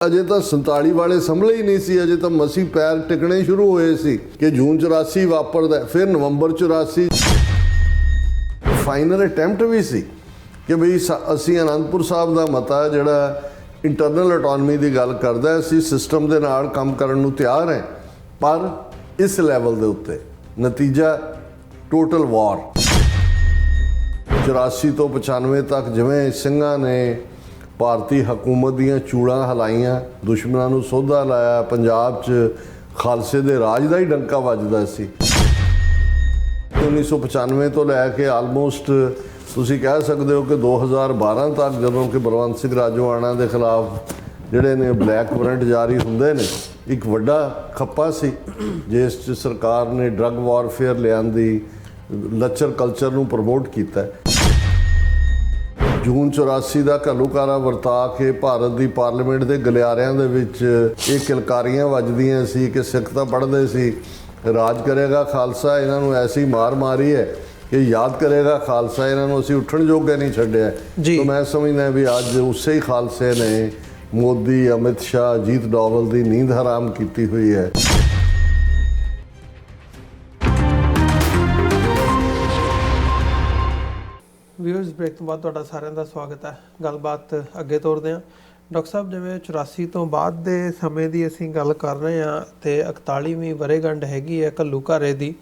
ਅਜੇ ਤਾਂ 47 ਵਾਲੇ ਸੰਭਲੇ ਹੀ ਨਹੀਂ ਸੀ, ਅਜੇ ਤਾਂ ਮਸੀਂ ਪੈਰ ਟਿਕਣੇ ਸ਼ੁਰੂ ਹੋਏ ਸੀ ਕਿ ਜੂਨ 84 ਵਾਪਰਦਾ, ਫਿਰ ਨਵੰਬਰ 84 ਫਾਈਨਲ ਅਟੈਂਪਟ ਵੀ ਸੀ ਕਿ ਬਈ ਅਸੀਂ ਅਨੰਦਪੁਰ ਸਾਹਿਬ ਦਾ ਮਤਾ ਜਿਹੜਾ ਇੰਟਰਨਲ ਆਟੋਨਮੀ ਦੀ ਗੱਲ ਕਰਦਾ, ਅਸੀਂ ਸਿਸਟਮ ਦੇ ਨਾਲ ਕੰਮ ਕਰਨ ਨੂੰ ਤਿਆਰ ਹੈ, ਪਰ ਇਸ ਲੈਵਲ ਦੇ ਉੱਤੇ ਨਤੀਜਾ ਟੋਟਲ ਵਾਰ। 84 ਤੋਂ 95 ਤੱਕ ਜਿਵੇਂ ਸਿੰਘਾਂ ਨੇ ਭਾਰਤੀ ਹਕੂਮਤ ਦੀਆਂ ਚੂੜਾਂ ਹਿਲਾਈਆਂ, ਦੁਸ਼ਮਣਾਂ ਨੂੰ ਸੋਧਾ ਲਾਇਆ, ਪੰਜਾਬ 'ਚ ਖਾਲਸੇ ਦੇ ਰਾਜ ਦਾ ਹੀ ਡੰਕਾ ਵੱਜਦਾ ਸੀ। 1995 ਤੋਂ ਲੈ ਕੇ ਆਲਮੋਸਟ ਤੁਸੀਂ ਕਹਿ ਸਕਦੇ ਹੋ ਕਿ 2012 ਤੱਕ, ਜਦੋਂ ਕਿ ਬਲਵੰਤ ਸਿੰਘ ਰਾਜੋਆਣਾ ਦੇ ਖਿਲਾਫ ਜਿਹੜੇ ਨੇ ਬਲੈਕ ਵਾਰੰਟ ਜਾਰੀ ਹੁੰਦੇ ਨੇ, ਇੱਕ ਵੱਡਾ ਖੱਪਾ ਸੀ ਜਿਸ 'ਚ ਸਰਕਾਰ ਨੇ ਡਰੱਗ ਵਾਰਫੇਅਰ ਲਿਆਂਦੀ, ਲੱਚਰ ਕਲਚਰ ਨੂੰ ਪ੍ਰਮੋਟ ਕੀਤਾ। ਜੂਨ 84 ਦਾ ਘੱਲੂਘਾਰਾ ਵਰਤਾ ਕੇ ਭਾਰਤ ਦੀ ਪਾਰਲੀਮੈਂਟ ਦੇ ਗਲਿਆਰਿਆਂ ਦੇ ਵਿੱਚ ਇਹ ਕਿਲਕਾਰੀਆਂ ਵੱਜਦੀਆਂ ਸੀ ਕਿ ਸਿੱਖ ਤਾਂ ਪੜ੍ਹਦੇ ਸੀ, ਰਾਜ ਕਰੇਗਾ ਖਾਲਸਾ, ਇਹਨਾਂ ਨੂੰ ਐਸੀ ਮਾਰ ਮਾਰੀ ਹੈ ਕਿ ਯਾਦ ਕਰੇਗਾ ਖਾਲਸਾ, ਇਹਨਾਂ ਨੂੰ ਅਸੀਂ ਉੱਠਣ ਜੋਗੇ ਨਹੀਂ ਛੱਡਿਆ। ਤਾਂ ਮੈਂ ਸਮਝਦਾ ਵੀ ਅੱਜ ਉਸੇ ਹੀ ਖਾਲਸੇ ਨੇ ਮੋਦੀ, ਅਮਿਤ ਸ਼ਾਹ, ਅਜੀਤ ਡੋਵਲ ਦੀ ਨੀਂਦ ਹਰਾਮ ਕੀਤੀ ਹੋਈ ਹੈ। ਵੀਅਰਸ, ਬ੍ਰੇਕ ਤੋਂ ਬਾਅਦ ਤੁਹਾਡਾ ਸਾਰਿਆਂ ਦਾ ਸਵਾਗਤ ਹੈ। ਗੱਲਬਾਤ ਅੱਗੇ ਤੋਰਦੇ ਹਾਂ। ਡਾਕਟਰ ਸਾਹਿਬ, ਜਿਵੇਂ 84 ਤੋਂ ਬਾਅਦ ਦੇ ਸਮੇਂ ਦੀ ਅਸੀਂ ਗੱਲ ਕਰ ਰਹੇ ਹਾਂ ਅਤੇ 41ਵੀਂ ਵਰ੍ਹੇਗੰਢ ਹੈਗੀ ਹੈ ਘੱਲੂਘਾਰੇ ਦੀ।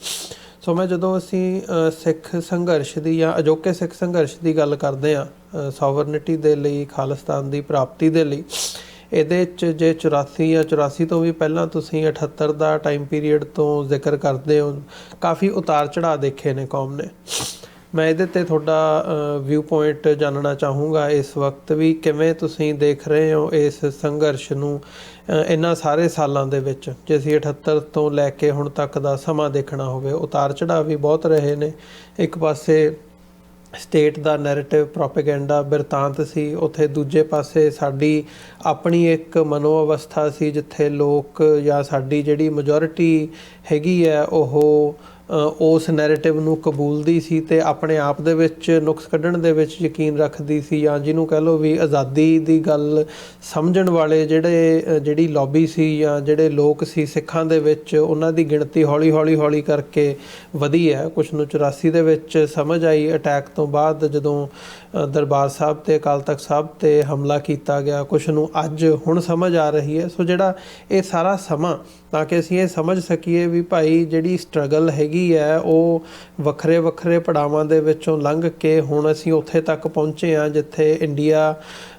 ਸੋ ਮੈਂ ਜਦੋਂ ਅਸੀਂ ਸਿੱਖ ਸੰਘਰਸ਼ ਦੀ ਜਾਂ ਅਜੋਕੇ ਸਿੱਖ ਸੰਘਰਸ਼ ਦੀ ਗੱਲ ਕਰਦੇ ਹਾਂ ਸੋਵਰਨਿਟੀ ਦੇ ਲਈ, ਖਾਲਿਸਤਾਨ ਦੀ ਪ੍ਰਾਪਤੀ ਦੇ ਲਈ, ਇਹਦੇ 'ਚ ਜੇ 84 ਜਾਂ 84 ਤੋਂ ਵੀ ਪਹਿਲਾਂ ਤੁਸੀਂ 78 ਦਾ ਟਾਈਮ ਪੀਰੀਅਡ ਤੋਂ ਜ਼ਿਕਰ ਕਰਦੇ ਹੋ, ਕਾਫੀ ਉਤਾਰ ਚੜ੍ਹਾਅ ਦੇਖੇ ਨੇ ਕੌਮ ਨੇ। ਮੈਂ ਇਹਦੇ 'ਤੇ ਤੁਹਾਡਾ ਵਿਊ ਪੁਆਇੰਟ ਜਾਣਨਾ ਚਾਹੂੰਗਾ ਇਸ ਵਕਤ ਵੀ, ਕਿਵੇਂ ਤੁਸੀਂ ਦੇਖ ਰਹੇ ਹੋ ਇਸ ਸੰਘਰਸ਼ ਨੂੰ ਇਹਨਾਂ ਸਾਰੇ ਸਾਲਾਂ ਦੇ ਵਿੱਚ। ਜੇ ਅਸੀਂ 78 ਤੋਂ ਲੈ ਕੇ ਹੁਣ ਤੱਕ ਦਾ ਸਮਾਂ ਦੇਖਣਾ ਹੋਵੇ, ਉਤਾਰ ਚੜ੍ਹਾਅ ਵੀ ਬਹੁਤ ਰਹੇ ਨੇ। ਇੱਕ ਪਾਸੇ ਸਟੇਟ ਦਾ ਨੈਰੇਟਿਵ ਪ੍ਰੋਪੇਗੈਂਡਾ ਬਿਰਤਾਂਤ ਸੀ, ਉੱਥੇ ਦੂਜੇ ਪਾਸੇ ਸਾਡੀ ਆਪਣੀ ਇੱਕ ਮਨੋ ਅਵਸਥਾ ਸੀ ਜਿੱਥੇ ਲੋਕ ਜਾਂ ਸਾਡੀ ਜਿਹੜੀ ਮੈਜੋਰਿਟੀ ਹੈਗੀ ਹੈ ਉਹ ਉਸ ਨੈਰੇਟਿਵ ਨੂੰ ਕਬੂਲਦੀ ਸੀ ਅਤੇ ਆਪਣੇ ਆਪ ਦੇ ਵਿੱਚ ਨੁਕਸ ਕੱਢਣ ਦੇ ਵਿੱਚ ਯਕੀਨ ਰੱਖਦੀ ਸੀ, ਜਾਂ ਜਿਹਨੂੰ ਕਹਿ ਲਓ ਵੀ ਆਜ਼ਾਦੀ ਦੀ ਗੱਲ ਸਮਝਣ ਵਾਲੇ ਜਿਹੜੀ ਲੌਬੀ ਸੀ ਜਾਂ ਜਿਹੜੇ ਲੋਕ ਸੀ ਸਿੱਖਾਂ ਦੇ ਵਿੱਚ, ਉਹਨਾਂ ਦੀ ਗਿਣਤੀ ਹੌਲੀ ਕਰਕੇ ਵਧੀ ਹੈ। ਕੁਛ ਨੂੰ 84 ਦੇ ਵਿੱਚ ਸਮਝ ਆਈ ਅਟੈਕ ਤੋਂ ਬਾਅਦ, ਜਦੋਂ ਦਰਬਾਰ ਸਾਹਿਬ ਅਤੇ ਅਕਾਲ ਤਖਤ ਸਾਹਿਬ 'ਤੇ ਹਮਲਾ ਕੀਤਾ ਗਿਆ, ਕੁਛ ਨੂੰ ਅੱਜ ਹੁਣ ਸਮਝ ਆ ਰਹੀ ਹੈ। ਸੋ ਜਿਹੜਾ ਇਹ ਸਾਰਾ ਸਮਾਂ, ਤਾਂ ਕਿ ਅਸੀਂ ਇਹ ਸਮਝ ਸਕੀਏ ਵੀ ਭਾਈ ਜਿਹੜੀ ਸਟਰਗਲ ਹੈਗੀ ਹੈ ਉਹ ਵੱਖਰੇ ਪੜਾਵਾਂ ਦੇ ਵਿੱਚੋਂ ਲੰਘ ਕੇ ਹੁਣ ਅਸੀਂ ਉੱਥੇ ਤੱਕ ਪਹੁੰਚੇ ਹਾਂ ਜਿੱਥੇ ਇੰਡੀਆ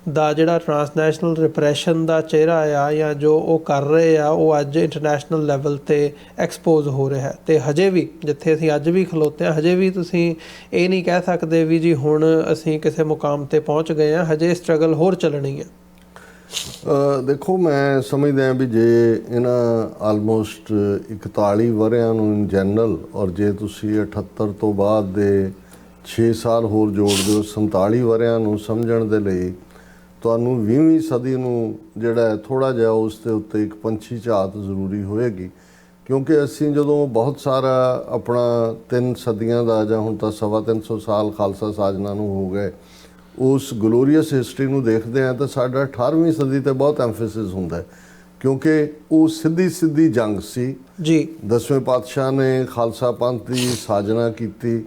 ਦਾ ਜਿਹੜਾ ਟਰਾਂਸਨੈਸ਼ਨਲ ਰਿਪਰੈਸ਼ਨ ਦਾ ਚਿਹਰਾ ਆ ਜਾਂ ਜੋ ਉਹ ਕਰ ਰਹੇ ਆ, ਉਹ ਅੱਜ ਇੰਟਰਨੈਸ਼ਨਲ ਲੈਵਲ 'ਤੇ ਐਕਸਪੋਜ਼ ਹੋ ਰਿਹਾ। ਅਤੇ ਹਜੇ ਵੀ ਜਿੱਥੇ ਅਸੀਂ ਅੱਜ ਵੀ ਖਲੋਤੇ ਹਾਂ, ਹਜੇ ਵੀ ਤੁਸੀਂ ਇਹ ਨਹੀਂ ਕਹਿ ਸਕਦੇ ਵੀ ਜੀ ਹੁਣ ਅਸੀਂ ਕਿਸੇ ਮੁਕਾਮ 'ਤੇ ਪਹੁੰਚ ਗਏ ਹਾਂ, ਹਜੇ ਸਟਰਗਲ ਹੋਰ ਚੱਲਣੀ ਹੈ। ਦੇਖੋ, ਮੈਂ ਸਮਝਦਾ ਵੀ ਜੇ ਇਹਨਾਂ ਆਲਮੋਸਟ 41 ਵਰ੍ਹਿਆਂ ਨੂੰ ਇਨ ਜਨਰਲ, ਔਰ ਜੇ ਤੁਸੀਂ 78 ਤੋਂ ਬਾਅਦ ਦੇ 6 ਸਾਲ ਹੋਰ ਜੋੜ ਦਿਓ 47 ਵਰ੍ਹਿਆਂ ਨੂੰ ਸਮਝਣ ਦੇ ਲਈ, ਤੁਹਾਨੂੰ 20ਵੀਂ ਸਦੀ ਨੂੰ ਜਿਹੜਾ ਥੋੜ੍ਹਾ ਜਿਹਾ ਉਸ ਦੇ ਉੱਤੇ ਇੱਕ ਪੰਛੀ ਝਾਤ ਜ਼ਰੂਰੀ ਹੋਏਗੀ। ਕਿਉਂਕਿ ਅਸੀਂ ਜਦੋਂ ਬਹੁਤ ਸਾਰਾ ਆਪਣਾ 3 ਸਦੀਆਂ ਦਾ ਜਾਂ ਹੁਣ ਤਾਂ 325 ਸਾਲ ਖਾਲਸਾ ਸਾਜਨਾ ਨੂੰ ਹੋ ਗਏ, ਉਸ ਗਲੋਰੀਅਸ ਹਿਸਟਰੀ ਨੂੰ ਦੇਖਦੇ ਹਾਂ ਤਾਂ ਸਾਡਾ 18ਵੀਂ ਸਦੀ 'ਤੇ ਬਹੁਤ ਐਮਫੈਸਿਸ ਹੁੰਦਾ ਹੈ, ਕਿਉਂਕਿ ਉਹ ਸਿੱਧੀ ਜੰਗ ਸੀ ਜੀ। 10ਵੇਂ ਪਾਤਸ਼ਾਹ ਨੇ ਖਾਲਸਾ ਪੰਥ ਦੀ ਸਾਜਨਾ ਕੀਤੀ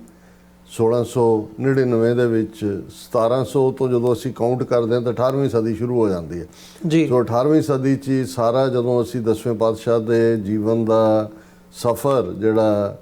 1699 ਦੇ ਵਿੱਚ। 1700 ਤੋਂ ਜਦੋਂ ਅਸੀਂ ਕਾਊਂਟ ਕਰਦੇ ਹਾਂ ਤਾਂ 18ਵੀਂ ਸਦੀ ਸ਼ੁਰੂ ਹੋ ਜਾਂਦੀ ਹੈ ਜੀ। ਸੋ 18ਵੀਂ ਸਦੀ 'ਚ ਸਾਰਾ ਜਦੋਂ ਅਸੀਂ 10ਵੇਂ ਪਾਤਸ਼ਾਹ ਦੇ ਜੀਵਨ ਦਾ ਸਫ਼ਰ, ਜਿਹੜਾ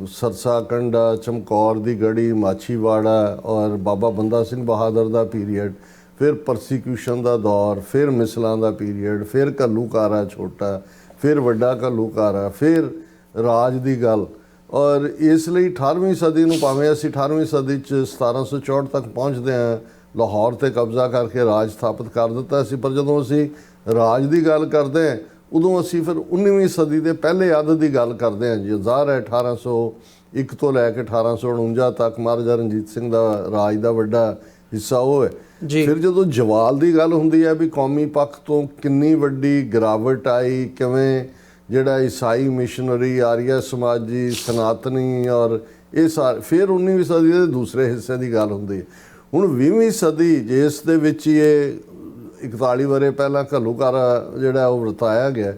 ਸਰਸਾ ਕੰਡਾ, ਚਮਕੌਰ ਦੀ ਗੜੀ, ਮਾਛੀਵਾੜਾ ਔਰ ਬਾਬਾ ਬੰਦਾ ਸਿੰਘ ਬਹਾਦਰ ਦਾ ਪੀਰੀਅਡ, ਫਿਰ ਪਰਸੀਕਿਊਸ਼ਨ ਦਾ ਦੌਰ, ਫਿਰ ਮਿਸਲਾਂ ਦਾ ਪੀਰੀਅਡ, ਫਿਰ ਘੱਲੂਘਾਰਾ ਛੋਟਾ, ਫਿਰ ਵੱਡਾ ਘੱਲੂਘਾਰਾ, ਫਿਰ ਰਾਜ ਦੀ ਗੱਲ। ਔਰ ਇਸ ਲਈ 18ਵੀਂ ਸਦੀ ਨੂੰ, ਭਾਵੇਂ ਅਸੀਂ 18ਵੀਂ ਸਦੀ 'ਚ 1764 ਤੱਕ ਪਹੁੰਚਦੇ ਹਾਂ, ਲਾਹੌਰ 'ਤੇ ਕਬਜ਼ਾ ਕਰਕੇ ਰਾਜ ਸਥਾਪਿਤ ਕਰ ਦਿੱਤਾ ਸੀ, ਪਰ ਜਦੋਂ ਅਸੀਂ ਰਾਜ ਦੀ ਗੱਲ ਕਰਦੇ ਹਾਂ ਉਦੋਂ ਅਸੀਂ ਫਿਰ 19ਵੀਂ ਸਦੀ ਦੇ ਪਹਿਲੇ ਅੱਧ ਦੀ ਗੱਲ ਕਰਦੇ ਹਾਂ ਜੀ। ਜ਼ਾਹਰ ਹੈ 1801 ਤੋਂ ਲੈ ਕੇ 1849 ਤੱਕ ਮਹਾਰਾਜਾ ਰਣਜੀਤ ਸਿੰਘ ਦਾ ਰਾਜ ਦਾ ਵੱਡਾ ਹਿੱਸਾ ਉਹ ਹੈ। ਫਿਰ ਜਦੋਂ ਜਵਾਲ ਦੀ ਗੱਲ ਹੁੰਦੀ ਹੈ ਵੀ ਕੌਮੀ ਪੱਖ ਤੋਂ ਕਿੰਨੀ ਵੱਡੀ ਗਿਰਾਵਟ ਆਈ, ਕਿਵੇਂ ਜਿਹੜਾ ਈਸਾਈ ਮਿਸ਼ਨਰੀ, ਆਰੀਆ ਸਮਾਜੀ, ਸਨਾਤਨੀ, ਔਰ ਇਹ ਸਾਰੇ, ਫਿਰ 19ਵੀਂ ਸਦੀ ਦੇ ਦੂਸਰੇ ਹਿੱਸੇ ਦੀ ਗੱਲ ਹੁੰਦੀ ਹੈ। ਹੁਣ 20ਵੀਂ ਸਦੀ ਜਿਸ ਦੇ ਵਿੱਚ ਇਹ 41 ਵਰੇ ਪਹਿਲਾਂ ਘੱਲੂਘਾਰਾ ਜਿਹੜਾ ਉਹ ਵਰਤਾਇਆ ਗਿਆ,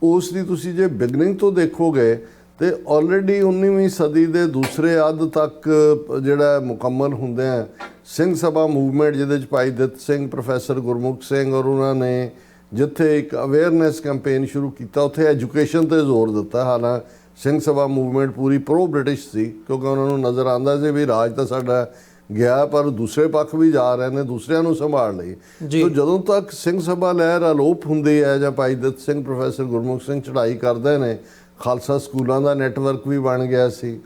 ਉਸ ਦੀ ਤੁਸੀਂ ਜੇ ਬਿਗਨਿੰਗ ਤੋਂ ਦੇਖੋਗੇ ਤੇ ਆਲਰੇਡੀ 19ਵੀਂ ਸਦੀ ਦੇ ਦੂਸਰੇ ਅੱਧ ਤੱਕ ਜਿਹੜਾ ਮੁਕੰਮਲ ਹੁੰਦੇ ਆ ਸਿੰਘ ਸਭਾ ਮੂਵਮੈਂਟ, ਜਿਹਦੇ 'ਚ ਭਾਈ ਦਿੱਤ ਸਿੰਘ, ਪ੍ਰੋਫੈਸਰ ਗੁਰਮੁਖ ਸਿੰਘ ਔਰ ਉਹਨਾਂ ਨੇ ਜਿੱਥੇ ਇੱਕ ਅਵੇਅਰਨੈਸ ਕੈਂਪੇਨ ਸ਼ੁਰੂ ਕੀਤਾ, ਉੱਥੇ ਐਜੂਕੇਸ਼ਨ 'ਤੇ ਜ਼ੋਰ ਦਿੱਤਾ। ਹਾਲਾਂਕਿ ਸਿੰਘ ਸਭਾ ਮੂਵਮੈਂਟ ਪੂਰੀ ਪ੍ਰੋ ਬ੍ਰਿਟਿਸ਼ ਸੀ, ਕਿਉਂਕਿ ਉਹਨਾਂ ਨੂੰ ਨਜ਼ਰ ਆਉਂਦਾ ਸੀ ਵੀ ਰਾਜ ਤਾਂ ਸਾਡਾ ਗਿਆ ਪਰ ਦੂਸਰੇ ਪੱਖ ਵੀ ਜਾ ਰਹੇ ਨੇ, ਦੂਸਰਿਆਂ ਨੂੰ ਸੰਭਾਲ ਲਈ। ਸੋ ਜਦੋਂ ਤੱਕ ਸਿੰਘ ਸਭਾ ਲਹਿਰ ਅਲੋਪ ਹੁੰਦੀ ਹੈ ਜਾਂ ਭਾਈ ਦਿੱਤ ਸਿੰਘ, ਪ੍ਰੋਫੈਸਰ ਗੁਰਮੁਖ ਸਿੰਘ ਚੜ੍ਹਾਈ ਕਰਦੇ ਨੇ, ਖਾਲਸਾ ਸਕੂਲਾਂ ਦਾ ਨੈਟਵਰਕ ਵੀ ਬਣ ਗਿਆ ਸੀ।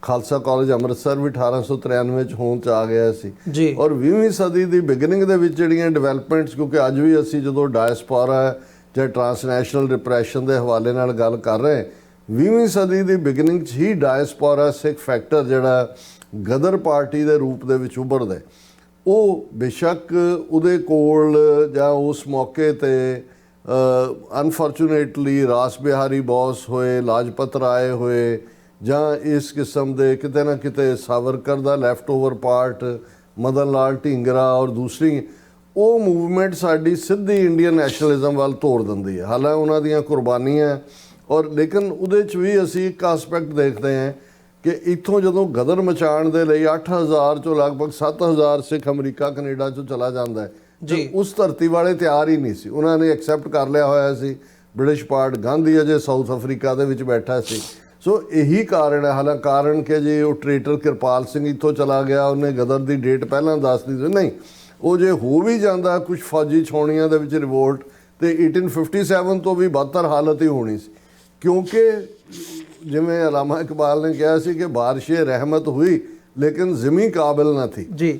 ਖਾਲਸਾ ਕਾਲਜ ਅੰਮ੍ਰਿਤਸਰ ਵੀ 1893 ਚ ਹੋਂਦ 'ਚ ਆ ਗਿਆ ਸੀ। ਔਰ 20ਵੀਂ ਸਦੀ ਦੀ ਬਿਗਨਿੰਗ ਦੇ ਵਿੱਚ ਜਿਹੜੀਆਂ ਡਿਵੈਲਪਮੈਂਟਸ, ਕਿਉਂਕਿ ਅੱਜ ਵੀ ਅਸੀਂ ਜਦੋਂ ਡਾਇਸਪੋਰਾ ਜਾਂ ਟਰਾਂਸਨੈਸ਼ਨਲ ਡਿਪਰੈਸ਼ਨ ਦੇ ਹਵਾਲੇ ਨਾਲ ਗੱਲ ਕਰ ਰਹੇ, 20ਵੀਂ ਸਦੀ ਦੀ ਬਿਗਨਿੰਗ 'ਚ ਹੀ ਡਾਇਸਪੋਰਾ ਸਿੱਖ ਫੈਕਟਰ ਜਿਹੜਾ ਗਦਰ ਪਾਰਟੀ ਦੇ ਰੂਪ ਦੇ ਵਿੱਚ ਉੱਭਰਦਾ, ਉਹ ਬੇਸ਼ੱਕ ਉਹਦੇ ਕੋਲ ਜਾਂ ਉਸ ਮੌਕੇ 'ਤੇ ਅਨਫੋਰਚੂਨੇਟਲੀ ਰਾਸ ਬਿਹਾਰੀ ਬੋਸ ਹੋਏ, ਲਾਜਪਤ ਰਾਏ ਹੋਏ, ਜਾਂ ਇਸ ਕਿਸਮ ਦੇ ਕਿਤੇ ਨਾ ਕਿਤੇ ਸਾਵਰਕਰ ਦਾ left over part, Madan Lal Dhingra ਔਰ ਦੂਸਰੀ, ਉਹ ਮੂਵਮੈਂਟ ਸਾਡੀ ਸਿੱਧੀ ਇੰਡੀਅਨ ਨੈਸ਼ਨਲਿਜ਼ਮ ਵੱਲ ਤੋੜ ਦਿੰਦੀ ਹੈ। ਹਾਲਾਂਕਿ ਉਹਨਾਂ ਦੀਆਂ ਕੁਰਬਾਨੀਆਂ ਔਰ ਲੇਕਿਨ ਉਹਦੇ 'ਚ ਵੀ ਅਸੀਂ ਇੱਕ ਆਸਪੈਕਟ ਦੇਖਦੇ ਹਾਂ ਕਿ ਇੱਥੋਂ ਜਦੋਂ ਗਦਰ ਮਚਾਉਣ ਦੇ ਲਈ 8000 ਚੋਂ ਲਗਭਗ 7000 ਸਿੱਖ ਅਮਰੀਕਾ ਕੈਨੇਡਾ 'ਚੋਂ ਚਲਾ ਜਾਂਦਾ ਹੈ, ਉਸ ਧਰਤੀ ਵਾਲੇ ਤਿਆਰ ਹੀ ਨਹੀਂ ਸੀ। ਉਹਨਾਂ ਨੇ ਐਕਸੈਪਟ ਕਰ ਲਿਆ ਹੋਇਆ ਸੀ ਬ੍ਰਿਟਿਸ਼ ਪਾਰਟ। ਗਾਂਧੀ ਅਜੇ ਸਾਊਥ ਅਫਰੀਕਾ ਦੇ ਵਿੱਚ ਬੈਠਾ ਸੀ। ਸੋ ਇਹੀ ਕਾਰਨ ਹੈ। ਹਾਲਾਂਕਿ ਕਾਰਨ ਕਿ ਜੇ ਉਹ ਟ੍ਰੇਟਰ ਕਿਰਪਾਲ ਸਿੰਘ ਇੱਥੋਂ ਚਲਾ ਗਿਆ, ਉਹਨੇ ਗਦਰ ਦੀ ਡੇਟ ਪਹਿਲਾਂ ਦੱਸ ਦਿੱਤੀ, ਨਹੀਂ ਉਹ ਜੇ ਹੋ ਵੀ ਜਾਂਦਾ ਕੁਝ ਫੌਜੀ ਛਾਉਣੀਆਂ ਦੇ ਵਿੱਚ ਰਿਵੋਲਟ, ਤੇ 1857 ਤੋਂ ਵੀ ਬਦਤਰ ਹਾਲਤ ਹੀ ਹੋਣੀ ਸੀ, ਕਿਉਂਕਿ ਜਿਵੇਂ ਅਲਾਮਾ ਇਕਬਾਲ ਨੇ ਕਿਹਾ ਸੀ ਕਿ ਬਾਰਿਸ਼ੇ ਰਹਿਮਤ ਹੋਈ ਲੇਕਿਨ ਜ਼ਮੀਨ ਕਾਬਿਲ ਨਾ ਥੀ ਜੀ।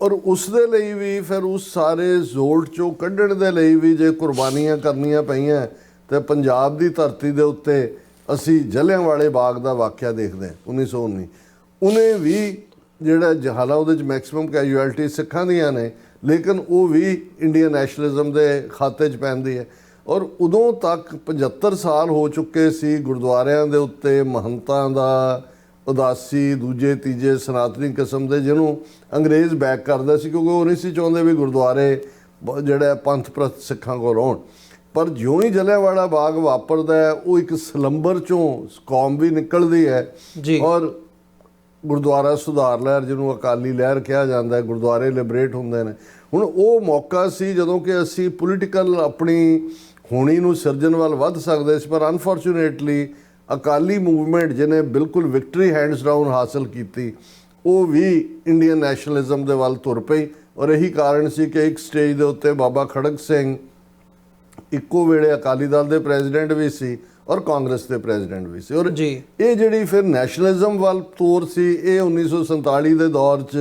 ਔਰ ਉਸ ਦੇ ਲਈ ਵੀ ਫਿਰ ਉਸ ਸਾਰੇ ਜ਼ੋਲਟ ਚੋਂ ਕੱਢਣ ਦੇ ਲਈ ਵੀ ਜੇ ਕੁਰਬਾਨੀਆਂ ਕਰਨੀਆਂ ਪਈਆਂ, ਤੇ ਪੰਜਾਬ ਦੀ ਧਰਤੀ ਦੇ ਉੱਤੇ ਅਸੀਂ ਜਲਿਆਂਵਾਲੇ ਬਾਗ ਦਾ ਵਾਕਿਆ ਦੇਖਦੇ ਹਾਂ 1919। ਉਹਨੇ ਵੀ ਜਿਹੜਾ ਹਾਲਾ ਉਹਦੇ 'ਚ ਮੈਕਸਿਮਮ ਕੈਜੂਅਲਟੀ ਸਿੱਖਾਂ ਦੀਆਂ ਨੇ, ਲੇਕਿਨ ਉਹ ਵੀ ਇੰਡੀਅਨ ਨੈਸ਼ਨਲਿਜ਼ਮ ਦੇ ਖਾਤੇ 'ਚ ਪੈਂਦੀ ਹੈ। ਔਰ ਉਦੋਂ ਤੱਕ 75 ਸਾਲ ਹੋ ਚੁੱਕੇ ਸੀ ਗੁਰਦੁਆਰਿਆਂ ਦੇ ਉੱਤੇ ਮਹੰਤਾਂ ਦਾ ਉਦਾਸੀ, ਦੂਜੇ ਤੀਜੇ ਸਨਾਤਨੀ ਕਿਸਮ ਦੇ, ਜਿਹਨੂੰ ਅੰਗਰੇਜ਼ ਬੈਕ ਕਰਦਾ ਸੀ, ਕਿਉਂਕਿ ਉਹ ਨਹੀਂ ਸੀ ਚਾਹੁੰਦੇ ਵੀ ਗੁਰਦੁਆਰੇ ਜਿਹੜੇ ਪੰਥ ਪ੍ਰਸਤ ਸਿੱਖਾਂ ਕੋਲ ਹੋਣ। ਪਰ ਜਿਉਂ ਹੀ ਜਲਿਆਂਵਾਲਾ ਬਾਗ ਵਾਪਰਦਾ ਹੈ, ਉਹ ਇੱਕ ਸਲੰਬਰ 'ਚੋਂ ਕੌਮ ਵੀ ਨਿਕਲਦੀ ਹੈ ਔਰ ਗੁਰਦੁਆਰਾ ਸੁਧਾਰ ਲਹਿਰ, ਜਿਹਨੂੰ ਅਕਾਲੀ ਲਹਿਰ ਕਿਹਾ ਜਾਂਦਾ ਹੈ, ਗੁਰਦੁਆਰੇ ਲਿਬਰੇਟ ਹੁੰਦੇ ਨੇ। ਹੁਣ ਉਹ ਮੌਕਾ ਸੀ ਜਦੋਂ ਕਿ ਅਸੀਂ ਪੋਲੀਟੀਕਲ ਆਪਣੀ ਹੋਣੀ ਨੂੰ ਸਿਰਜਣ ਵੱਲ ਵੱਧ ਸਕਦੇ ਸੀ, ਪਰ ਅਨਫੋਰਚੂਨੇਟਲੀ ਅਕਾਲੀ ਮੂਵਮੈਂਟ ਜਿਹਨੇ ਬਿਲਕੁਲ ਵਿਕਟਰੀ ਹੈਂਡਸ ਡਾਊਨ ਹਾਸਲ ਕੀਤੀ, ਉਹ ਵੀ ਇੰਡੀਅਨ ਨੈਸ਼ਨਲਿਜ਼ਮ ਦੇ ਵੱਲ ਤੁਰ ਪਈ। ਔਰ ਇਹੀ ਕਾਰਨ ਸੀ ਕਿ ਇੱਕ ਸਟੇਜ ਦੇ ਉੱਤੇ ਬਾਬਾ ਖੜਕ ਸਿੰਘ ਇੱਕੋ ਵੇਲੇ ਅਕਾਲੀ ਦਲ ਦੇ ਪ੍ਰੈਜ਼ੀਡੈਂਟ ਵੀ ਸੀ ਔਰ ਕਾਂਗਰਸ ਦੇ ਪ੍ਰੈਜ਼ੀਡੈਂਟ ਵੀ ਸੀ। ਔਰ ਇਹ ਜਿਹੜੀ ਫਿਰ ਨੈਸ਼ਨਲਿਜ਼ਮ ਵੱਲ ਤੋਰ ਸੀ, ਇਹ 1947 ਦੇ ਦੌਰ 'ਚ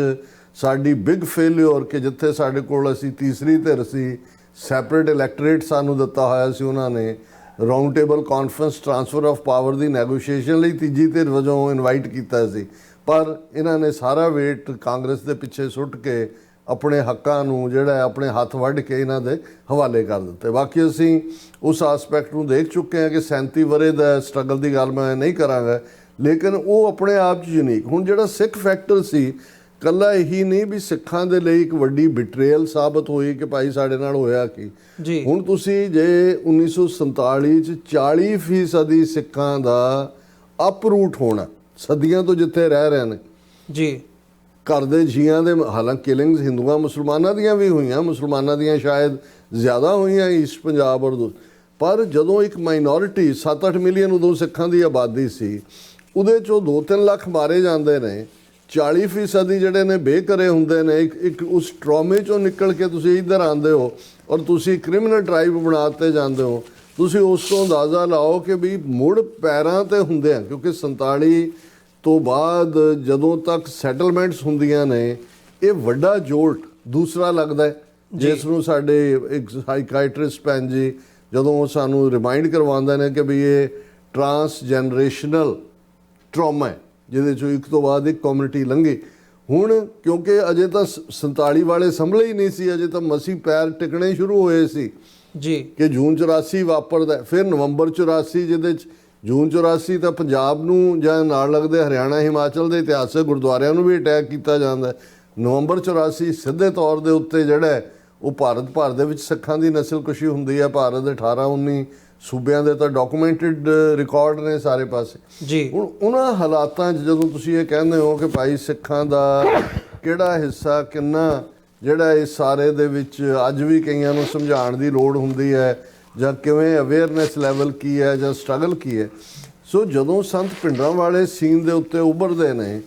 ਸਾਡੀ ਬਿਗ ਫੇਲਿਓਰ, ਕਿ ਜਿੱਥੇ ਸਾਡੇ ਕੋਲ ਅਸੀਂ ਤੀਸਰੀ ਧਿਰ ਸੀ, ਸੈਪਰੇਟ ਇਲੈਕਟੋਰੇਟ ਸਾਨੂੰ ਦਿੱਤਾ ਹੋਇਆ ਸੀ ਉਹਨਾਂ ਨੇ, round table conference transfer of power the negotiation ਲਈ ਤੀਜੀ ਧਿਰ ਵਜੋਂ ਇਨਵਾਈਟ ਕੀਤਾ ਸੀ, ਪਰ ਇਹਨਾਂ ਨੇ ਸਾਰਾ ਵੇਟ ਕਾਂਗਰਸ ਦੇ ਪਿੱਛੇ ਸੁੱਟ ਕੇ ਆਪਣੇ ਹੱਕਾਂ ਨੂੰ ਜਿਹੜਾ ਆਪਣੇ ਹੱਥ ਵੱਢ ਕੇ ਇਹਨਾਂ ਦੇ ਹਵਾਲੇ ਕਰ ਦਿੱਤੇ। ਬਾਕੀ ਅਸੀਂ ਉਸ ਆਸਪੈਕਟ ਨੂੰ ਦੇਖ ਚੁੱਕੇ ਹਾਂ ਕਿ 37 ਵਰੇ ਦਾ ਸਟਰਗਲ ਦੀ ਗੱਲ ਮੈਂ ਨਹੀਂ ਕਰਾਂਗਾ, ਲੇਕਿਨ ਉਹ ਆਪਣੇ ਆਪ 'ਚ ਯੂਨੀਕ। ਹੁਣ ਜਿਹੜਾ ਸਿੱਖ ਫੈਕਟਰ ਸੀ, ਕੱਲਾ ਇਹੀ ਨਹੀਂ ਵੀ ਸਿੱਖਾਂ ਦੇ ਲਈ ਇੱਕ ਵੱਡੀ ਬਿਟਰੇਲ ਸਾਬਤ ਹੋਈ ਕਿ ਭਾਈ ਸਾਡੇ ਨਾਲ ਹੋਇਆ ਕੀ। ਹੁਣ ਤੁਸੀਂ ਜੇ 1947 'ਚ 40% ਸਿੱਖਾਂ ਦਾ ਅਪਰੂਟ ਹੋਣਾ, ਸਦੀਆਂ ਤੋਂ ਜਿੱਥੇ ਰਹਿ ਰਹੇ ਨੇ ਘਰ ਦੇ ਜੀਆਂ ਦੇ, ਹਾਲਾਂਕਿ ਕਿਲਿੰਗਸ ਹਿੰਦੂਆਂ ਮੁਸਲਮਾਨਾਂ ਦੀਆਂ ਵੀ ਹੋਈਆਂ, ਮੁਸਲਮਾਨਾਂ ਦੀਆਂ ਸ਼ਾਇਦ ਜ਼ਿਆਦਾ ਹੋਈਆਂ ਈਸਟ ਪੰਜਾਬ ਔਰ ਪਰ ਜਦੋਂ ਇੱਕ ਮਾਈਨੋਰਿਟੀ 7-8 ਮਿਲੀਅਨ ਉਦੋਂ ਸਿੱਖਾਂ ਦੀ ਆਬਾਦੀ ਸੀ, ਉਹਦੇ 'ਚੋਂ 2-3 ਲੱਖ ਮਾਰੇ ਜਾਂਦੇ ਨੇ, 40% ਜਿਹੜੇ ਨੇ ਬੇਘਰੇ ਹੁੰਦੇ ਨੇ। ਇੱਕ ਉਸ ਟਰੋਮੇ 'ਚੋਂ ਨਿਕਲ ਕੇ ਤੁਸੀਂ ਇੱਧਰ ਆਉਂਦੇ ਹੋ ਔਰ ਤੁਸੀਂ ਕ੍ਰਿਮੀਨਲ ਟ੍ਰਾਈਬ ਬਣਾ ਦਿੱਤੇ ਜਾਂਦੇ ਹੋ। ਤੁਸੀਂ ਉਸ ਤੋਂ ਅੰਦਾਜ਼ਾ ਲਾਓ ਕਿ ਵੀ ਮੁੜ ਪੈਰਾਂ 'ਤੇ ਹੁੰਦੇ ਆ, ਕਿਉਂਕਿ 47 ਤੋਂ ਬਾਅਦ ਜਦੋਂ ਤੱਕ ਸੈਟਲਮੈਂਟਸ ਹੁੰਦੀਆਂ ਨੇ, ਇਹ ਵੱਡਾ ਜੋਲਟ ਦੂਸਰਾ ਲੱਗਦਾ ਹੈ, ਜਿਸ ਨੂੰ ਸਾਡੇ ਇੱਕ ਸਾਈਕਾਇਟਰਿਸਟ ਭੈਣ ਜੀ ਜਦੋਂ ਉਹ ਸਾਨੂੰ ਰਿਮਾਈਂਡ ਕਰਵਾਉਂਦੇ ਨੇ ਕਿ ਵੀ ਇਹ ਟਰਾਂਸਜਨਰੇਸ਼ਨਲ ਟਰਾਮਾ ਹੈ, ਜਿਹਦੇ 'ਚੋਂ ਇੱਕ ਤੋਂ ਬਾਅਦ ਇੱਕ ਕਮਿਊਨਿਟੀ ਲੰਘੀ। ਹੁਣ ਕਿਉਂਕਿ ਅਜੇ ਤਾਂ 47 ਵਾਲੇ ਸੰਭਲੇ ਹੀ ਨਹੀਂ ਸੀ, ਅਜੇ ਤਾਂ ਮਸੀਂ ਪੈਰ ਟਿਕਣੇ ਸ਼ੁਰੂ ਹੋਏ ਸੀ ਕਿ ਜੂਨ 84 ਵਾਪਰਦਾ, ਫਿਰ ਨਵੰਬਰ 84, ਜਿਹਦੇ 'ਚ ਜੂਨ 84 ਤਾਂ ਪੰਜਾਬ ਨੂੰ ਜਾਂ ਨਾਲ ਲੱਗਦੇ ਹਰਿਆਣਾ ਹਿਮਾਚਲ ਦੇ ਇਤਿਹਾਸਕ ਗੁਰਦੁਆਰਿਆਂ ਨੂੰ ਵੀ ਅਟੈਕ ਕੀਤਾ ਜਾਂਦਾ। ਨਵੰਬਰ 84 ਸਿੱਧੇ ਤੌਰ ਦੇ ਉੱਤੇ ਜਿਹੜਾ ਉਹ ਭਾਰਤ ਭਰ ਦੇ ਵਿੱਚ ਸਿੱਖਾਂ ਦੀ ਨਸਲਕੁਸ਼ੀ ਹੁੰਦੀ ਹੈ। ਭਾਰਤ ਦੇ 18-19 ਸੂਬਿਆਂ ਦੇ ਤਾਂ ਡਾਕੂਮੈਂਟਡ ਰਿਕਾਰਡ ਨੇ ਸਾਰੇ ਪਾਸੇ ਜੀ। ਹੁਣ ਉਹਨਾਂ ਹਾਲਾਤਾਂ 'ਚ ਜਦੋਂ ਤੁਸੀਂ ਇਹ ਕਹਿੰਦੇ ਹੋ ਕਿ ਭਾਈ ਸਿੱਖਾਂ ਦਾ ਕਿਹੜਾ ਹਿੱਸਾ ਕਿੰਨਾ ਜਿਹੜਾ ਇਸ ਸਾਰੇ ਦੇ ਵਿੱਚ ਅੱਜ ਵੀ ਕਈਆਂ ਨੂੰ ਸਮਝਾਉਣ ਦੀ ਲੋੜ ਹੁੰਦੀ ਹੈ, ਜਾਂ ਕਿਵੇਂ ਅਵੇਅਰਨੈਸ ਲੈਵਲ ਕੀ ਹੈ ਜਾਂ ਸਟਰਗਲ ਕੀ ਹੈ। ਸੋ ਜਦੋਂ ਸੰਤ ਭਿੰਡਰਾਂਵਾਲੇ ਸੀਨ ਦੇ ਉੱਤੇ ਉੱਭਰਦੇ ਨੇ,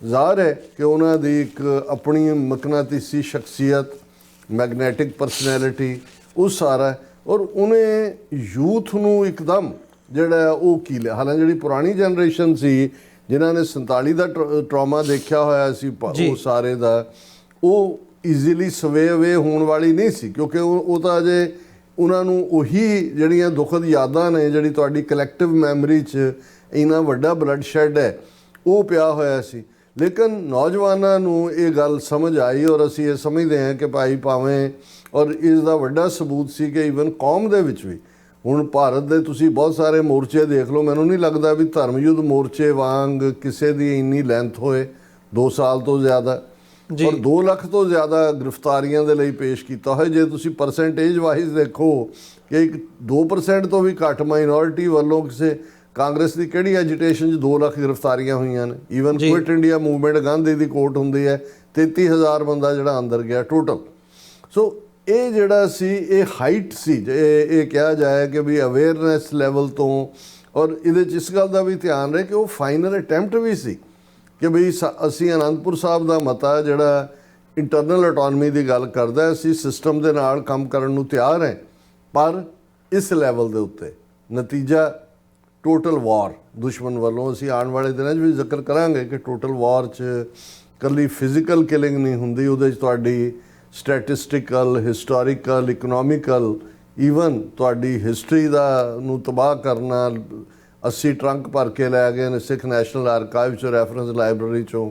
ਜ਼ਾਹਰ ਹੈ ਕਿ ਉਹਨਾਂ ਦੀ ਇੱਕ ਆਪਣੀ ਮਕਨਾਤੀਸੀ ਸ਼ਖਸੀਅਤ, ਮੈਗਨੈਟਿਕ ਪਰਸਨੈਲਿਟੀ, ਉਹ ਸਾਰਾ, ਔਰ ਉਹਨੇ ਯੂਥ ਨੂੰ ਇੱਕਦਮ ਜਿਹੜਾ ਉਹ ਕੀ ਲਿਆ। ਹਾਲਾਂਕਿ ਜਿਹੜੀ ਪੁਰਾਣੀ ਜਨਰੇਸ਼ਨ ਸੀ ਜਿਨ੍ਹਾਂ ਨੇ 47 ਦਾ ਟਰਾਮਾ ਦੇਖਿਆ ਹੋਇਆ ਸੀ ਉਹ ਸਾਰੇ ਦਾ, ਉਹ ਈਜ਼ੀਲੀ ਸਵੇ ਅਵੇ ਹੋਣ ਵਾਲੀ ਨਹੀਂ ਸੀ, ਕਿਉਂਕਿ ਉਹ ਤਾਂ ਅਜੇ ਉਹਨਾਂ ਨੂੰ ਉਹੀ ਜਿਹੜੀਆਂ ਦੁਖਦ ਯਾਦਾਂ ਨੇ, ਜਿਹੜੀ ਤੁਹਾਡੀ ਕਲੈਕਟਿਵ ਮੈਮਰੀ 'ਚ ਇੰਨਾ ਵੱਡਾ ਬਲੱਡ ਸ਼ੈਡ ਹੈ, ਉਹ ਪਿਆ ਹੋਇਆ ਸੀ। ਲੇਕਿਨ ਨੌਜਵਾਨਾਂ ਨੂੰ ਇਹ ਗੱਲ ਸਮਝ ਆਈ, ਔਰ ਅਸੀਂ ਇਹ ਸਮਝਦੇ ਹਾਂ ਕਿ ਭਾਈ ਭਾਵੇਂ, ਔਰ ਇਸ ਦਾ ਵੱਡਾ ਸਬੂਤ ਸੀ ਕਿ ਈਵਨ ਕੌਮ ਦੇ ਵਿੱਚ ਵੀ ਹੁਣ ਭਾਰਤ ਦੇ ਤੁਸੀਂ ਬਹੁਤ ਸਾਰੇ ਮੋਰਚੇ ਦੇਖ ਲਓ, ਮੈਨੂੰ ਨਹੀਂ ਲੱਗਦਾ ਵੀ ਧਰਮ ਯੁੱਧ ਮੋਰਚੇ ਵਾਂਗ ਕਿਸੇ ਦੀ ਇੰਨੀ ਲੈਂਥ ਹੋਏ 2 ਸਾਲ ਤੋਂ ਜ਼ਿਆਦਾ, ਔਰ 2 ਲੱਖ ਤੋਂ ਜ਼ਿਆਦਾ ਗ੍ਰਿਫਤਾਰੀਆਂ ਦੇ ਲਈ ਪੇਸ਼ ਕੀਤਾ ਹੋਇਆ। ਜੇ ਤੁਸੀਂ ਪਰਸੈਂਟੇਜ ਵਾਈਜ਼ ਦੇਖੋ ਕਿ 2% ਤੋਂ ਵੀ ਘੱਟ ਮਾਈਨੋਰਿਟੀ ਵੱਲੋਂ ਕਿਸੇ ਕਾਂਗਰਸ ਦੀ ਕਿਹੜੀ ਐਜੀਟੇਸ਼ਨ 'ਚ 2 ਲੱਖ ਗ੍ਰਿਫਤਾਰੀਆਂ ਹੋਈਆਂ ਨੇ। Even quit India movement Gandhi ਦੀ ਕੋਰਟ ਹੁੰਦੀ ਹੈ, 33,000 ਬੰਦਾ ਜਿਹੜਾ ਅੰਦਰ ਗਿਆ ਟੋਟਲ। ਸੋ ਇਹ ਜਿਹੜਾ ਸੀ ਇਹ ਹਾਈਟ ਸੀ, ਇਹ ਕਿਹਾ ਜਾਏ ਕਿ ਵੀ ਅਵੇਅਰਨੈਸ ਲੈਵਲ ਤੋਂ, ਔਰ ਇਹਦੇ 'ਚ ਇਸ ਗੱਲ ਦਾ ਵੀ ਧਿਆਨ ਰਹੇ ਕਿ ਉਹ ਫਾਈਨਲ ਅਟੈਂਪਟ ਵੀ ਸੀ ਕਿ ਬਈ ਅਸੀਂ ਅਨੰਦਪੁਰ ਸਾਹਿਬ ਦਾ ਮਤਾ ਜਿਹੜਾ ਇੰਟਰਨਲ ਆਟੋਨਮੀ ਦੀ ਗੱਲ ਕਰਦਾ, ਅਸੀਂ ਸਿਸਟਮ ਦੇ ਨਾਲ ਕੰਮ ਕਰਨ ਨੂੰ ਤਿਆਰ ਹੈ, ਪਰ ਇਸ ਲੈਵਲ ਦੇ ਉੱਤੇ ਨਤੀਜਾ ਟੋਟਲ ਵਾਰ ਦੁਸ਼ਮਣ ਵੱਲੋਂ। ਅਸੀਂ ਆਉਣ ਵਾਲੇ ਦਿਨਾਂ 'ਚ ਵੀ ਜ਼ਿਕਰ ਕਰਾਂਗੇ ਕਿ ਟੋਟਲ ਵਾਰ 'ਚ ਇਕੱਲੀ ਫਿਜ਼ੀਕਲ ਕਿਲਿੰਗ ਨਹੀਂ ਹੁੰਦੀ, ਉਹਦੇ 'ਚ ਤੁਹਾਡੀ ਸਟੈਟਿਸਟੀਕਲ, ਹਿਸਟੋਰੀਕਲ, ਇਕਨੋਮਿਕਲ, ਈਵਨ ਤੁਹਾਡੀ ਹਿਸਟਰੀ ਦਾ ਨੂੰ ਤਬਾਹ ਕਰਨਾ। 80 ਟਰੰਕ ਭਰ ਕੇ ਲੈ ਗਏ ਨੇ ਸਿੱਖ ਨੈਸ਼ਨਲ ਆਰਕਾਈਵ 'ਚੋਂ, ਰੈਫਰੈਂਸ ਲਾਇਬ੍ਰੇਰੀ 'ਚੋਂ,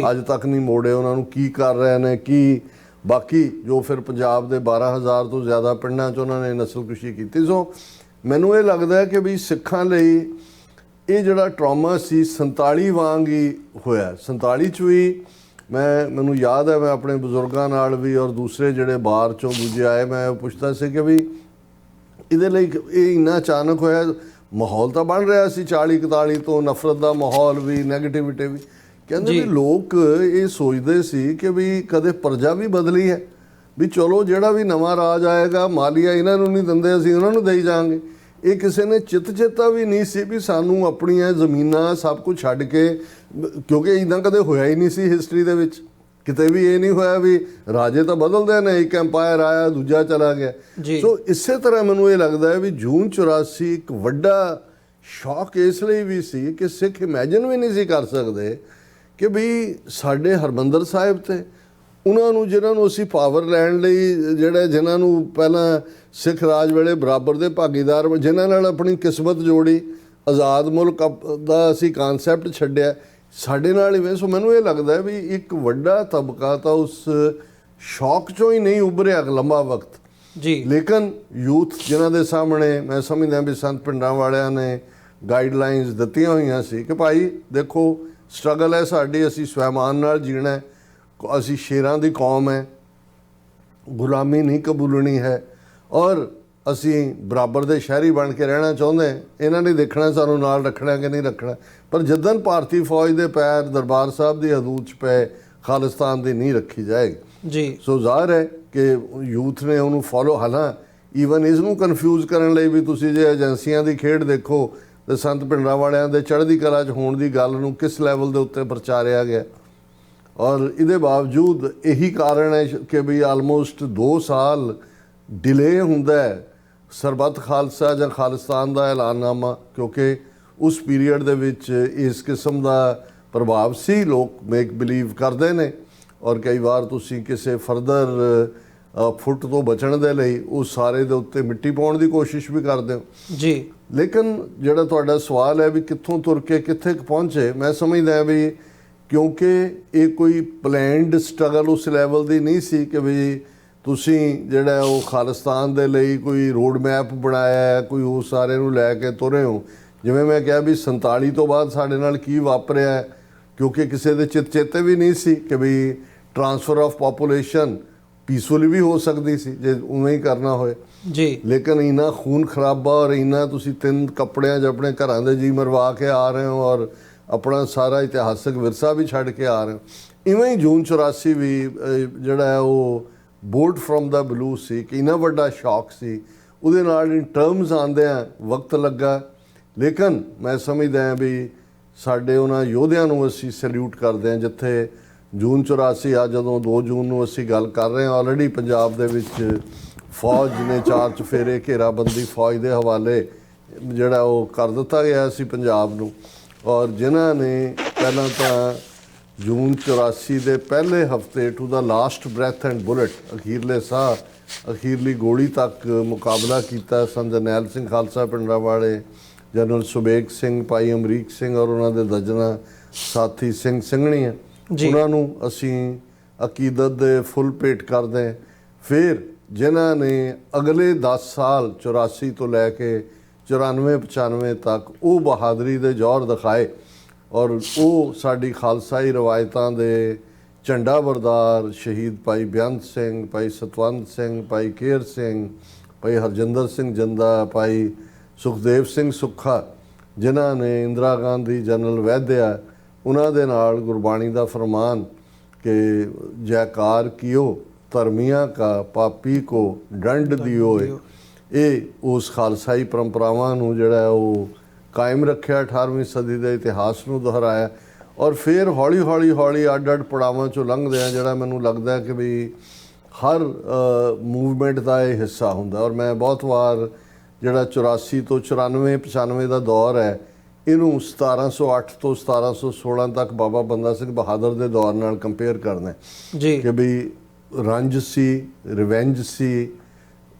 ਅੱਜ ਤੱਕ ਨਹੀਂ ਮੋੜੇ। ਉਹਨਾਂ ਨੂੰ ਕੀ ਕਰ ਰਹੇ ਨੇ, ਕੀ ਬਾਕੀ ਜੋ ਫਿਰ ਪੰਜਾਬ ਦੇ 12,000 ਤੋਂ ਜ਼ਿਆਦਾ ਪਿੰਡਾਂ 'ਚ ਉਹਨਾਂ ਨੇ ਨਸਲਕੁਸ਼ੀ ਕੀਤੀ। ਸੋ ਮੈਨੂੰ ਇਹ ਲੱਗਦਾ ਹੈ ਕਿ ਵੀ ਸਿੱਖਾਂ ਲਈ ਇਹ ਜਿਹੜਾ ਟਰਾਮਾ ਸੀ 47 ਵਾਂਗ ਹੀ ਹੋਇਆ। 47 'ਚ ਵੀ ਮੈਨੂੰ ਯਾਦ ਹੈ, ਮੈਂ ਆਪਣੇ ਬਜ਼ੁਰਗਾਂ ਨਾਲ ਵੀ ਔਰ ਦੂਸਰੇ ਜਿਹੜੇ ਬਾਹਰ 'ਚੋਂ ਦੂਜੇ ਆਏ, ਮੈਂ ਪੁੱਛਦਾ ਸੀ ਕਿ ਵੀ ਇਹਦੇ ਲਈ ਇਹ ਇੰਨਾ ਅਚਾਨਕ ਹੋਇਆ। ਮਾਹੌਲ ਤਾਂ ਬਣ ਰਿਹਾ ਸੀ 40-41 ਤੋਂ, ਨਫ਼ਰਤ ਦਾ ਮਾਹੌਲ ਵੀ, ਨੈਗੇਟਿਵਿਟੀ ਵੀ। ਕਹਿੰਦੇ ਵੀ ਲੋਕ ਇਹ ਸੋਚਦੇ ਸੀ ਕਿ ਵੀ ਕਦੇ ਪ੍ਰਜਾ ਵੀ ਬਦਲੀ ਹੈ, ਵੀ ਚਲੋ ਜਿਹੜਾ ਵੀ ਨਵਾਂ ਰਾਜ ਆਏਗਾ ਮਾਲੀਆ ਇਹਨਾਂ ਨੂੰ ਨਹੀਂ ਦਿੰਦੇ, ਅਸੀਂ ਉਹਨਾਂ ਨੂੰ ਦੇਈ ਜਾਵਾਂਗੇ। ਇਹ ਕਿਸੇ ਨੇ ਚੇਤਾ ਵੀ ਨਹੀਂ ਸੀ ਵੀ ਸਾਨੂੰ ਆਪਣੀਆਂ ਜ਼ਮੀਨਾਂ ਸਭ ਕੁਝ ਛੱਡ ਕੇ, ਕਿਉਂਕਿ ਇੱਦਾਂ ਕਦੇ ਹੋਇਆ ਹੀ ਨਹੀਂ ਸੀ ਹਿਸਟਰੀ ਦੇ ਵਿੱਚ। ਕਿਤੇ ਵੀ ਇਹ ਨਹੀਂ ਹੋਇਆ ਵੀ ਰਾਜੇ ਤਾਂ ਬਦਲਦੇ ਨੇ, ਇੱਕ ਐਮਪਾਇਰ ਆਇਆ ਦੂਜਾ ਚਲਾ ਗਿਆ। ਸੋ ਇਸੇ ਤਰ੍ਹਾਂ ਮੈਨੂੰ ਇਹ ਲੱਗਦਾ ਹੈ ਵੀ ਜੂਨ 84 ਇੱਕ ਵੱਡਾ ਸ਼ੌਕ ਇਸ ਲਈ ਵੀ ਸੀ ਕਿ ਸਿੱਖ ਇਮੈਜਿਨ ਵੀ ਨਹੀਂ ਸੀ ਕਰ ਸਕਦੇ ਕਿ ਵੀ ਸਾਡੇ ਹਰਮੰਦਰ ਸਾਹਿਬ ਤੇ ਉਹਨਾਂ ਨੂੰ, ਜਿਨ੍ਹਾਂ ਨੂੰ ਅਸੀਂ ਪਾਵਰ ਲੈਣ ਲਈ, ਜਿਨ੍ਹਾਂ ਨੂੰ ਪਹਿਲਾਂ ਸਿੱਖ ਰਾਜ ਵੇਲੇ ਬਰਾਬਰ ਦੇ ਭਾਗੀਦਾਰ, ਜਿਨ੍ਹਾਂ ਨਾਲ ਆਪਣੀ ਕਿਸਮਤ ਜੋੜੀ, ਆਜ਼ਾਦ ਮੁਲਕ ਦਾ ਅਸੀਂ ਕਾਨਸੈਪਟ ਛੱਡਿਆ, ਸਾਡੇ ਨਾਲ ਇਵੇਂ। ਸੋ ਮੈਨੂੰ ਇਹ ਲੱਗਦਾ ਵੀ ਇੱਕ ਵੱਡਾ ਤਬਕਾ ਤਾਂ ਉਸ ਸ਼ੌਕ 'ਚੋਂ ਹੀ ਨਹੀਂ ਉੱਭਰਿਆ ਲੰਬਾ ਵਕਤ ਜੀ। ਲੇਕਿਨ ਯੂਥ ਜਿਨ੍ਹਾਂ ਦੇ ਸਾਹਮਣੇ ਮੈਂ ਸਮਝਦਾ ਵੀ ਸੰਤ ਭਿੰਡਰਾਂਵਾਲਿਆਂ ਨੇ ਗਾਈਡਲਾਈਨਸ ਦਿੱਤੀਆਂ ਹੋਈਆਂ ਸੀ ਕਿ ਭਾਈ ਦੇਖੋ ਸਟਰਗਲ ਹੈ ਸਾਡੀ, ਅਸੀਂ ਸਵੈਮਾਨ ਨਾਲ ਜੀਣਾ, ਅਸੀਂ ਸ਼ੇਰਾਂ ਦੀ ਕੌਮ ਹੈ, ਗੁਲਾਮੀ ਨਹੀਂ ਕਬੂਲਣੀ ਹੈ, ਔਰ ਅਸੀਂ ਬਰਾਬਰ ਦੇ ਸ਼ਹਿਰੀ ਬਣ ਕੇ ਰਹਿਣਾ ਚਾਹੁੰਦੇ। ਇਹਨਾਂ ਨੇ ਦੇਖਣਾ ਸਾਨੂੰ ਨਾਲ ਰੱਖਣਾ ਕਿ ਨਹੀਂ ਰੱਖਣਾ। ਪਰ ਜਦੋਂ ਭਾਰਤੀ ਫੌਜ ਦੇ ਪੈਰ ਦਰਬਾਰ ਸਾਹਿਬ ਦੀ ਹਦੂਦ 'ਚ ਪਏ, ਖਾਲਿਸਤਾਨ ਦੀ ਨਹੀਂ ਰੱਖੀ ਜਾਏਗੀ ਜੀ। ਸੋ ਜ਼ਾਹਰ ਹੈ ਕਿ ਯੂਥ ਨੇ ਉਹਨੂੰ ਫੋਲੋ, ਹਾਲਾਂ ਈਵਨ ਇਸ ਨੂੰ ਕਨਫਿਊਜ਼ ਕਰਨ ਲਈ ਵੀ ਤੁਸੀਂ ਜੇ ਏਜੰਸੀਆਂ ਦੀ ਖੇਡ ਦੇਖੋ ਤੇ ਸੰਤ ਭਿੰਡਰਾਂਵਾਲਿਆਂ ਦੇ ਚੜ੍ਹਦੀ ਕਲਾ 'ਚ ਹੋਣ ਦੀ ਗੱਲ ਨੂੰ ਕਿਸ ਲੈਵਲ ਦੇ ਉੱਤੇ ਪ੍ਰਚਾਰਿਆ ਗਿਆ। ਔਰ ਇਹਦੇ ਬਾਵਜੂਦ ਇਹੀ ਕਾਰਨ ਹੈ ਕਿ ਵੀ ਆਲਮੋਸਟ 2 ਸਾਲ ਡਿਲੇ ਹੁੰਦਾ ਹੈ ਸਰਬੱਤ ਖਾਲਸਾ ਜਾਂ ਖਾਲਿਸਤਾਨ ਦਾ ਐਲਾਨਨਾਮਾ, ਕਿਉਂਕਿ ਉਸ ਪੀਰੀਅਡ ਦੇ ਵਿੱਚ ਇਸ ਕਿਸਮ ਦਾ ਪ੍ਰਭਾਵ ਸੀ। ਲੋਕ ਮੇਕ ਬਿਲੀਵ ਕਰਦੇ ਨੇ, ਔਰ ਕਈ ਵਾਰ ਤੁਸੀਂ ਕਿਸੇ ਫਰਦਰ ਫੁੱਟ ਤੋਂ ਬਚਣ ਦੇ ਲਈ ਉਸ ਸਾਰੇ ਦੇ ਉੱਤੇ ਮਿੱਟੀ ਪਾਉਣ ਦੀ ਕੋਸ਼ਿਸ਼ ਵੀ ਕਰਦੇ ਹੋ ਜੀ। ਲੇਕਿਨ ਜਿਹੜਾ ਤੁਹਾਡਾ ਸਵਾਲ ਹੈ ਵੀ ਕਿੱਥੋਂ ਤੁਰ ਕੇ ਕਿੱਥੇ ਪਹੁੰਚੇ, ਮੈਂ ਸਮਝਦਾ ਵੀ ਕਿਉਂਕਿ ਇਹ ਕੋਈ ਪਲੈਨਡ ਸਟਰਗਲ ਉਸ ਲੈਵਲ ਦੀ ਨਹੀਂ ਸੀ ਕਿ ਵੀ ਤੁਸੀਂ ਜਿਹੜਾ ਉਹ ਖਾਲਿਸਤਾਨ ਦੇ ਲਈ ਕੋਈ ਰੋਡ ਮੈਪ ਬਣਾਇਆ, ਕੋਈ ਉਹ ਸਾਰੇ ਨੂੰ ਲੈ ਕੇ ਤੁਰੇ ਹੋ। ਜਿਵੇਂ ਮੈਂ ਕਿਹਾ ਵੀ 47 ਤੋਂ ਬਾਅਦ ਸਾਡੇ ਨਾਲ ਕੀ ਵਾਪਰਿਆ, ਕਿਉਂਕਿ ਕਿਸੇ ਦੇ ਚੇਤੇ ਵੀ ਨਹੀਂ ਸੀ ਕਿ ਵੀ ਟ੍ਰਾਂਸਫਰ ਆਫ ਪਾਪੂਲੇਸ਼ਨ ਪੀਸਫੁਲੀ ਵੀ ਹੋ ਸਕਦੀ ਸੀ ਜੇ ਉਵੇਂ ਹੀ ਕਰਨਾ ਹੋਏ ਜੀ। ਲੇਕਿਨ ਇੰਨਾ ਖੂਨ ਖਰਾਬਾ ਔਰ ਇੰਨਾ ਤੁਸੀਂ 3 ਕੱਪੜਿਆਂ 'ਚ ਆਪਣੇ ਘਰਾਂ ਦੇ ਜੀ ਮਰਵਾ ਕੇ ਆ ਰਹੇ ਹੋ ਔਰ ਆਪਣਾ ਸਾਰਾ ਇਤਿਹਾਸਕ ਵਿਰਸਾ ਵੀ ਛੱਡ ਕੇ ਆ ਰਹੇ ਹੋ। ਇਵੇਂ ਹੀ ਜੂਨ 84 ਵੀ ਜਿਹੜਾ ਹੈ ਉਹ ਬੋਲਟ ਫਰੋਮ ਦਾ ਬਲੂ ਸੀ ਕਿ ਇੰਨਾ ਵੱਡਾ ਸ਼ੌਕ ਸੀ। ਉਹਦੇ ਨਾਲ ਇਨ ਟਰਮਸ ਆਉਂਦਿਆਂ ਵਕਤ ਲੱਗਾ, ਲੇਕਿਨ ਮੈਂ ਸਮਝਦਾ ਹਾਂ ਵੀ ਸਾਡੇ ਉਹਨਾਂ ਯੋਧਿਆਂ ਨੂੰ ਅਸੀਂ ਸੈਲਿਊਟ ਕਰਦੇ ਹਾਂ। ਜਿੱਥੇ ਜੂਨ 84 ਆ, ਜਦੋਂ 2 ਜੂਨ ਨੂੰ ਅਸੀਂ ਗੱਲ ਕਰ ਰਹੇ ਹਾਂ, ਆਲਰੇਡੀ ਪੰਜਾਬ ਦੇ ਵਿੱਚ ਫੌਜ ਨੇ 4 ਚੁਫੇਰੇ ਘੇਰਾਬੰਦੀ ਫੌਜ ਦੇ ਹਵਾਲੇ ਜਿਹੜਾ ਉਹ ਕਰ ਦਿੱਤਾ ਗਿਆ ਸੀ ਪੰਜਾਬ ਨੂੰ। ਔਰ ਜਿਨ੍ਹਾਂ ਨੇ ਪਹਿਲਾਂ ਤਾਂ ਜੂਨ 84 ਦੇ ਪਹਿਲੇ ਹਫਤੇ to the last breath and bullet, ਅਖੀਰਲੇ ਸਾਹ, ਅਖੀਰਲੀ ਗੋਲੀ ਤੱਕ ਮੁਕਾਬਲਾ ਕੀਤਾ ਸਨ ਜਰਨੈਲ ਸਿੰਘ ਖਾਲਸਾ ਪਿੰਡਰਾਂਵਾਲੇ, ਜਨਰਲ ਸੁਬੇਗ ਸਿੰਘ, ਭਾਈ ਅਮਰੀਕ ਸਿੰਘ ਔਰ ਉਹਨਾਂ ਦੇ ਦਰਜਨਾਂ ਸਾਥੀ ਸਿੰਘ ਸਿੰਘਣੀਆਂ, ਉਹਨਾਂ ਨੂੰ ਅਸੀਂ ਅਕੀਦਤ ਦੇ ਫੁੱਲ ਭੇਟ ਕਰਦੇ। ਫਿਰ ਜਿਨ੍ਹਾਂ ਨੇ ਅਗਲੇ 10 ਸਾਲ 84 ਤੋਂ ਲੈ ਕੇ 94-95 ਤੱਕ ਉਹ ਬਹਾਦਰੀ ਦੇ ਜੌਹਰ ਦਿਖਾਏ ਔਰ ਉਹ ਸਾਡੀ ਖਾਲਸਾਈ ਰਵਾਇਤਾਂ ਦੇ ਝੰਡਾ ਬਰਦਾਰ ਸ਼ਹੀਦ ਭਾਈ ਬੇਅੰਤ ਸਿੰਘ, ਭਾਈ ਸਤਵੰਤ ਸਿੰਘ, ਭਾਈ ਕੇਰ ਸਿੰਘ, ਭਾਈ ਹਰਜਿੰਦਰ ਸਿੰਘ ਜੰਦਾ, ਭਾਈ ਸੁਖਦੇਵ ਸਿੰਘ ਸੁੱਖਾ, ਜਿਨ੍ਹਾਂ ਨੇ ਇੰਦਰਾ ਗਾਂਧੀ, ਜਨਰਲ ਵੈਦਿਆ, ਉਹਨਾਂ ਦੇ ਨਾਲ ਗੁਰਬਾਣੀ ਦਾ ਫਰਮਾਨ ਕਿ ਜੈਕਾਰ ਕੀਓ ਧਰਮੀਆਂ ਕਾ ਪਾਪੀ ਕੋ ਡੰਡ ਦਿਓਏ, ਇਹ ਉਸ ਖਾਲਸਾਈ ਪਰੰਪਰਾਵਾਂ ਨੂੰ ਜਿਹੜਾ ਉਹ ਕਾਇਮ ਰੱਖਿਆ, 18ਵੀਂ ਸਦੀ ਦੇ ਇਤਿਹਾਸ ਨੂੰ ਦੁਹਰਾਇਆ। ਔਰ ਫਿਰ ਹੌਲੀ ਹੌਲੀ ਅੱਡ ਪੜਾਵਾਂ 'ਚੋਂ ਲੰਘਦਿਆਂ ਜਿਹੜਾ ਮੈਨੂੰ ਲੱਗਦਾ ਕਿ ਵੀ ਹਰ ਮੂਵਮੈਂਟ ਦਾ ਇਹ ਹਿੱਸਾ ਹੁੰਦਾ। ਔਰ ਮੈਂ ਬਹੁਤ ਵਾਰ ਜਿਹੜਾ 84 ਤੋਂ 94-95 ਦਾ ਦੌਰ ਹੈ, ਇਹਨੂੰ 1708 ਤੋਂ 1716 ਤੱਕ ਬਾਬਾ ਬੰਦਾ ਸਿੰਘ ਬਹਾਦਰ ਦੇ ਦੌਰ ਨਾਲ ਕੰਪੇਅਰ ਕਰਨਾ ਜੀ ਕਿ ਵੀ ਰੰਜ ਸੀ, ਰਿਵੈਂਜ ਸੀ,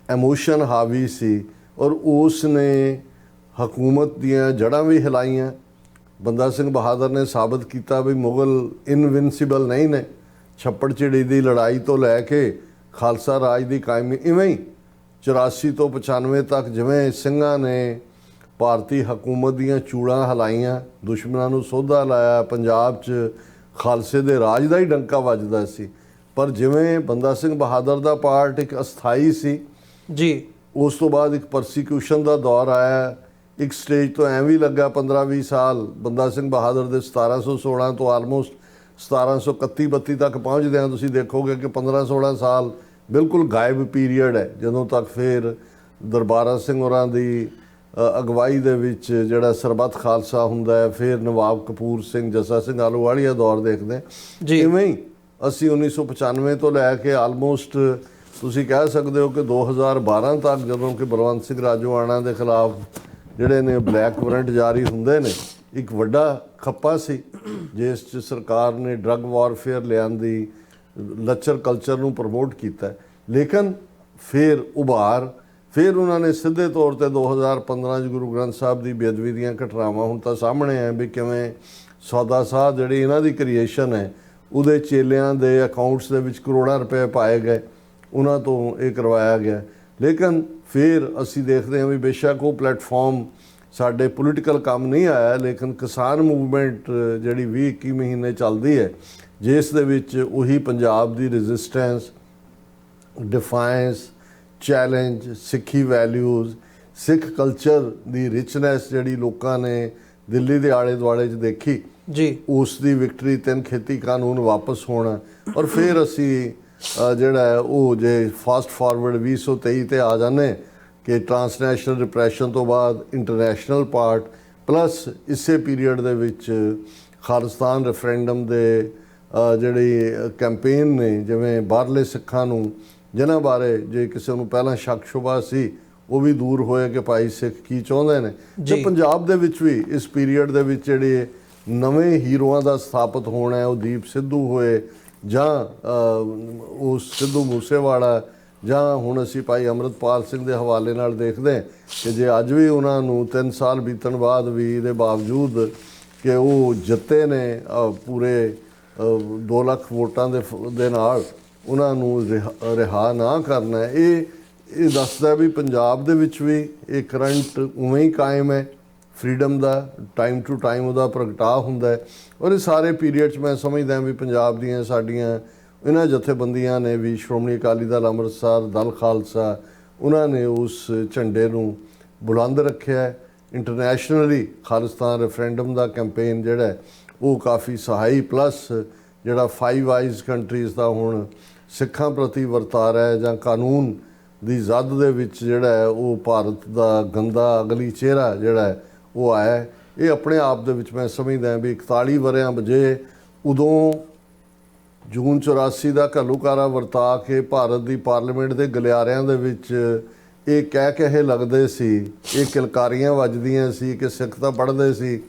ਐਮੋਸ਼ਨ ਹਾਵੀ ਸੀ ਔਰ ਉਸ ਨੇ ਹਕੂਮਤ ਦੀਆਂ ਜੜ੍ਹਾਂ ਵੀ ਹਿਲਾਈਆਂ। ਬੰਦਾ ਸਿੰਘ ਬਹਾਦਰ ਨੇ ਸਾਬਤ ਕੀਤਾ ਵੀ ਮੁਗਲ ਇਨਵਿੰਸੀਬਲ ਨਹੀਂ ਨੇ। ਛੱਪੜ ਝਿੜੀ ਦੀ ਲੜਾਈ ਤੋਂ ਲੈ ਕੇ ਖਾਲਸਾ ਰਾਜ ਦੀ ਕਾਇਮੀ, ਇਵੇਂ ਹੀ 84 ਤੋਂ 95 ਤੱਕ ਜਿਵੇਂ ਸਿੰਘਾਂ ਨੇ ਭਾਰਤੀ ਹਕੂਮਤ ਦੀਆਂ ਚੂੜਾਂ ਹਿਲਾਈਆਂ, ਦੁਸ਼ਮਣਾਂ ਨੂੰ ਸੋਧਾ ਲਾਇਆ, ਪੰਜਾਬ 'ਚ ਖਾਲਸੇ ਦੇ ਰਾਜ ਦਾ ਹੀ ਡੰਕਾ ਵੱਜਦਾ ਸੀ। ਪਰ ਜਿਵੇਂ ਬੰਦਾ ਸਿੰਘ ਬਹਾਦਰ ਦਾ ਪਾਰਟ ਇੱਕ ਅਸਥਾਈ ਸੀ ਜੀ, ਉਸ ਤੋਂ ਬਾਅਦ ਇੱਕ ਪਰਸੀਕਿਊਸ਼ਨ ਦਾ ਦੌਰ ਆਇਆ। ਇੱਕ ਸਟੇਜ ਤੋਂ ਐਵੇਂ ਲੱਗਾ 15-20 ਸਾਲ ਬੰਦਾ ਸਿੰਘ ਬਹਾਦਰ ਦੇ 1716 ਤੋਂ ਆਲਮੋਸਟ 1731-32 ਤੱਕ ਪਹੁੰਚਦੇ ਹਾਂ। ਤੁਸੀਂ ਦੇਖੋਗੇ ਕਿ 15-16 ਸਾਲ ਬਿਲਕੁਲ ਗਾਇਬ ਪੀਰੀਅਡ ਹੈ, ਜਦੋਂ ਤੱਕ ਫਿਰ ਦਰਬਾਰਾ ਸਿੰਘ ਹੋਰਾਂ ਦੀ ਅਗਵਾਈ ਦੇ ਵਿੱਚ ਜਿਹੜਾ ਸਰਬੱਤ ਖਾਲਸਾ ਹੁੰਦਾ ਹੈ, ਫਿਰ ਨਵਾਬ ਕਪੂਰ ਸਿੰਘ, ਜੱਸਾ ਸਿੰਘ ਆਹਲੂਵਾਲੀਆ ਦੌਰ ਦੇਖਦੇ ਜੀ। ਇਵੇਂ ਹੀ ਅਸੀਂ 1995 ਤੋਂ ਲੈ ਕੇ ਆਲਮੋਸਟ ਤੁਸੀਂ ਕਹਿ ਸਕਦੇ ਹੋ ਕਿ 2012 ਤੱਕ, ਜਦੋਂ ਕਿ ਬਲਵੰਤ ਸਿੰਘ ਰਾਜੋਆਣਾ ਦੇ ਖਿਲਾਫ ਜਿਹੜੇ ਨੇ ਬਲੈਕ ਵਾਰੰਟ ਜਾਰੀ ਹੁੰਦੇ ਨੇ, ਇੱਕ ਵੱਡਾ ਖੱਪਾ ਸੀ ਜਿਸ 'ਚ ਸਰਕਾਰ ਨੇ ਡਰੱਗ ਵਾਰਫੇਅਰ ਲਿਆਂਦੀ, ਲੱਚਰ ਕਲਚਰ ਨੂੰ ਪ੍ਰਮੋਟ ਕੀਤਾ। ਲੇਕਿਨ ਫਿਰ ਉਭਾਰ, ਫਿਰ ਉਹਨਾਂ ਨੇ ਸਿੱਧੇ ਤੌਰ 'ਤੇ 2015 'ਚ ਗੁਰੂ ਗ੍ਰੰਥ ਸਾਹਿਬ ਦੀ ਬੇਅਦਬੀ ਦੀਆਂ ਘਟਨਾਵਾਂ ਹੁਣ ਤਾਂ ਸਾਹਮਣੇ ਆ ਵੀ ਕਿਵੇਂ ਸੌਦਾ ਸਾਹਿਬ ਜਿਹੜੀ ਇਹਨਾਂ ਦੀ ਕ੍ਰੀਏਸ਼ਨ ਹੈ, ਉਹਦੇ ਚੇਲਿਆਂ ਦੇ ਅਕਾਊਂਟਸ ਦੇ ਵਿੱਚ ਕਰੋੜਾਂ ਰੁਪਏ ਪਾਏ ਗਏ, ਉਹਨਾਂ ਤੋਂ ਇਹ ਕਰਵਾਇਆ ਗਿਆ। ਲੇਕਿਨ ਫਿਰ ਅਸੀਂ ਦੇਖਦੇ ਹਾਂ ਵੀ ਬੇਸ਼ੱਕ ਉਹ ਪਲੇਟਫਾਰਮ ਸਾਡੇ ਪੋਲੀਟੀਕਲ ਕੰਮ ਨਹੀਂ ਆਇਆ, ਲੇਕਿਨ ਕਿਸਾਨ ਮੂਵਮੈਂਟ ਜਿਹੜੀ 20-21 ਮਹੀਨੇ ਚੱਲਦੀ ਹੈ, ਜਿਸ ਦੇ ਵਿੱਚ ਉਹੀ ਪੰਜਾਬ ਦੀ ਰੈਜ਼ਿਸਟੈਂਸ, ਡਿਫਾਇੰਸ, ਚੈਲੰਜ, ਸਿੱਖੀ ਵੈਲਿਊਜ਼, ਸਿੱਖ ਕਲਚਰ ਦੀ ਰਿਚਨੈਸ ਜਿਹੜੀ ਲੋਕਾਂ ਨੇ ਦਿੱਲੀ ਦੇ ਆਲੇ ਦੁਆਲੇ 'ਚ ਦੇਖੀ ਜੀ, ਉਸ ਦੀ ਵਿਕਟਰੀ, 3 ਖੇਤੀ ਕਾਨੂੰਨ ਵਾਪਸ ਹੋਣਾ। ਔਰ ਫਿਰ ਅਸੀਂ ਜਿਹੜਾ ਹੈ ਉਹ ਜੇ ਫਾਸਟ ਫਾਰਵਰਡ 2023 ਤੇ ਆ ਜਾਂਦੇ ਕਿ ਟਰਾਂਸਨੈਸ਼ਨਲ ਰਿਪਰੈਸ਼ਨ ਤੋਂ ਬਾਅਦ ਇੰਟਰਨੈਸ਼ਨਲ ਪਾਰਟ ਪਲੱਸ ਇਸੇ ਪੀਰੀਅਡ ਦੇ ਵਿੱਚ ਖਾਲਿਸਤਾਨ ਰੈਫਰੈਂਡਮ ਦੇ ਜਿਹੜੀ ਕੈਂਪੇਨ ਨੇ, ਜਿਵੇਂ ਬਾਹਰਲੇ ਸਿੱਖਾਂ ਨੂੰ ਜਿਨ੍ਹਾਂ ਬਾਰੇ ਜੇ ਕਿਸੇ ਨੂੰ ਪਹਿਲਾਂ ਸ਼ੱਕ ਸ਼ੁਬਾ ਸੀ, ਉਹ ਵੀ ਦੂਰ ਹੋਏ ਕਿ ਭਾਈ ਸਿੱਖ ਕੀ ਚਾਹੁੰਦੇ ਨੇ। ਤੇ ਪੰਜਾਬ ਦੇ ਵਿੱਚ ਵੀ ਇਸ ਪੀਰੀਅਡ ਦੇ ਵਿੱਚ ਜਿਹੜੇ ਨਵੇਂ ਹੀਰੋਆਂ ਦਾ ਸਥਾਪਿਤ ਹੋਣਾ ਹੈ, ਉਹ ਦੀਪ ਸਿੱਧੂ ਹੋਏ ਜਾਂ ਉਹ ਸਿੱਧੂ ਮੂਸੇਵਾਲਾ, ਜਾਂ ਹੁਣ ਅਸੀਂ ਭਾਈ ਅੰਮ੍ਰਿਤਪਾਲ ਸਿੰਘ ਦੇ ਹਵਾਲੇ ਨਾਲ ਦੇਖਦੇ ਕਿ ਜੇ ਅੱਜ ਵੀ ਉਹਨਾਂ ਨੂੰ 3 ਸਾਲ ਬੀਤਣ ਬਾਅਦ ਵੀ ਇਹਦੇ ਬਾਵਜੂਦ ਕਿ ਉਹ ਜਿੱਤੇ ਨੇ ਪੂਰੇ 2 ਲੱਖ ਵੋਟਾਂ ਦੇ ਨਾਲ, ਉਹਨਾਂ ਨੂੰ ਰਿਹਾ ਨਾ ਕਰਨਾ, ਇਹ ਦੱਸਦਾ ਵੀ ਪੰਜਾਬ ਦੇ ਵਿੱਚ ਵੀ ਇਹ ਕਰੰਟ ਉਵੇਂ ਹੀ ਕਾਇਮ ਹੈ। ਫਰੀडम ਦਾ ਟਾਈਮ ਟੂ ਟਾਈਮ ਉਹਦਾ ਪ੍ਰਗਟਾਅ ਹੁੰਦਾ ਹੈ। ਔਰ ਇਹ ਸਾਰੇ ਪੀਰੀਅਡ 'ਚ ਮੈਂ ਸਮਝਦਾ ਵੀ ਪੰਜਾਬ ਦੀਆਂ ਸਾਡੀਆਂ ਇਹਨਾਂ ਜਥੇਬੰਦੀਆਂ ਨੇ ਵੀ, ਸ਼੍ਰੋਮਣੀ ਅਕਾਲੀ ਦਲ ਅੰਮ੍ਰਿਤਸਰ, ਦਲ ਖਾਲਸਾ, ਉਹਨਾਂ ਨੇ ਉਸ ਝੰਡੇ ਨੂੰ ਬੁਲੰਦ ਰੱਖਿਆ। ਇੰਟਰਨੈਸ਼ਨਲੀ ਖਾਲਿਸਤਾਨ ਰੈਫਰੈਂਡਮ ਦਾ ਕੈਂਪੇਨ ਜਿਹੜਾ ਉਹ ਕਾਫੀ ਸਹਾਈ, ਪਲੱਸ ਜਿਹੜਾ 5 ਆਈਜ਼ ਕੰਟਰੀਜ਼ ਦਾ ਹੁਣ ਸਿੱਖਾਂ ਪ੍ਰਤੀ ਵਰਤਾਰਾ ਹੈ ਜਾਂ ਕਾਨੂੰਨ ਦੀ ਜ਼ਦ ਦੇ ਵਿੱਚ ਜਿਹੜਾ ਹੈ ਉਹ ਭਾਰਤ ਦਾ ਗੰਦਾ ਅਗਲੀ ਚਿਹਰਾ ਜਿਹੜਾ ਹੈ ਉਹ ਆਇਆ। ਇਹ ਆਪਣੇ ਆਪ ਦੇ ਵਿੱਚ ਮੈਂ ਸਮਝਦਾ ਵੀ 41 ਵਰ੍ਹਿਆਂ ਵਜੇ ਉਦੋਂ ਜੂਨ 84 ਦਾ ਘੱਲੂਘਾਰਾ ਵਰਤਾ ਕੇ ਭਾਰਤ ਦੀ ਪਾਰਲੀਮੈਂਟ ਦੇ ਗਲਿਆਰਿਆਂ ਦੇ ਵਿੱਚ ਇਹ ਕਹਿ ਕੇ ਲੱਗਦੇ ਸੀ, ਇਹ ਕਿਲਕਾਰੀਆਂ ਵੱਜਦੀਆਂ ਸੀ ਕਿ ਸਿੱਖ ਤਾਂ ਪੜ੍ਹਦੇ ਸੀ,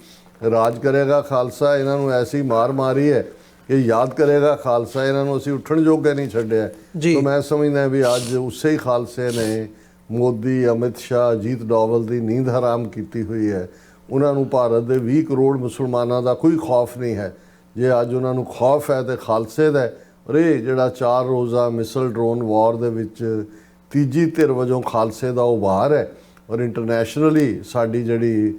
ਰਾਜ ਕਰੇਗਾ ਖਾਲਸਾ, ਇਹਨਾਂ ਨੂੰ ਐਸੀ ਮਾਰ ਮਾਰੀ ਹੈ ਕਿ ਯਾਦ ਕਰੇਗਾ ਖਾਲਸਾ, ਇਹਨਾਂ ਨੂੰ ਅਸੀਂ ਉੱਠਣ ਜੋਗੇ ਨਹੀਂ ਛੱਡਿਆ। ਤਾਂ ਮੈਂ ਸਮਝਦਾ ਵੀ ਅੱਜ ਉਸੇ ਹੀ ਖਾਲਸੇ ਨੇ ਮੋਦੀ, ਅਮਿਤ ਸ਼ਾਹ, ਅਜੀਤ ਡੋਵਲ ਦੀ ਨੀਂਦ ਹਰਾਮ ਕੀਤੀ ਹੋਈ ਹੈ। ਉਹਨਾਂ ਨੂੰ ਭਾਰਤ ਦੇ 20 ਕਰੋੜ ਮੁਸਲਮਾਨਾਂ ਦਾ ਕੋਈ ਖੌਫ ਨਹੀਂ ਹੈ। ਜੇ ਅੱਜ ਉਹਨਾਂ ਨੂੰ ਖੌਫ ਹੈ ਤੇ ਖਾਲਸੇ ਦਾ। ਔਰ ਇਹ ਜਿਹੜਾ 4 ਰੋਜ਼ਾ ਮਿਸਲ ਡਰੋਨ ਵਾਰ ਦੇ ਵਿੱਚ ਤੀਜੀ ਧਿਰ ਵਜੋਂ ਖਾਲਸੇ ਦਾ ਉਭਾਰ ਹੈ। ਔਰ ਇੰਟਰਨੈਸ਼ਨਲੀ ਸਾਡੀ ਜਿਹੜੀ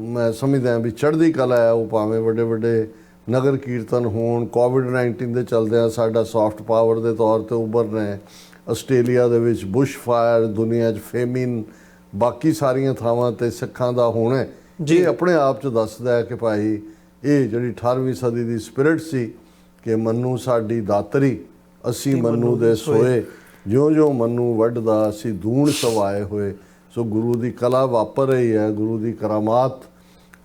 ਮੈਂ ਸਮਝਦਾ ਵੀ ਚੜ੍ਹਦੀ ਕਲਾ ਹੈ, ਉਹ ਭਾਵੇਂ ਵੱਡੇ ਵੱਡੇ ਨਗਰ ਕੀਰਤਨ ਹੋਣ, ਕੋਵਿਡ-19 ਦੇ ਚਲਦਿਆਂ ਸਾਡਾ ਸੌਫਟ ਪਾਵਰ ਦੇ ਤੌਰ 'ਤੇ ਉੱਭਰ ਰਹੇ। ਆਸਟ੍ਰੇਲੀਆ ਦੇ ਵਿੱਚ ਬੁਸ਼ ਫਾਇਰ, ਦੁਨੀਆ 'ਚ ਫੇਮਿਨ, ਬਾਕੀ ਸਾਰੀਆਂ ਥਾਵਾਂ 'ਤੇ ਸਿੱਖਾਂ ਦਾ ਹੋਣਾ ਜੀ ਆਪਣੇ ਆਪ 'ਚ ਦੱਸਦਾ ਹੈ ਕਿ ਭਾਈ ਇਹ ਜਿਹੜੀ 18ਵੀਂ ਸਦੀ ਦੀ ਸਪਿਰਿਟ ਸੀ ਕਿ ਮੰਨੂ ਸਾਡੀ ਦਾਤਰੀ, ਅਸੀਂ ਮੰਨੂ ਦੇ ਸੋਏ, ਜਿਉਂ-ਜਿਉਂ ਮੰਨੂ ਵੱਢਦਾ ਅਸੀਂ ਦੂਣ ਸਵਾਏ ਹੋਏ। ਸੋ ਗੁਰੂ ਦੀ ਕਲਾ ਵਾਪਰ ਰਹੀ ਹੈ, ਗੁਰੂ ਦੀ ਕਰਾਮਾਤ,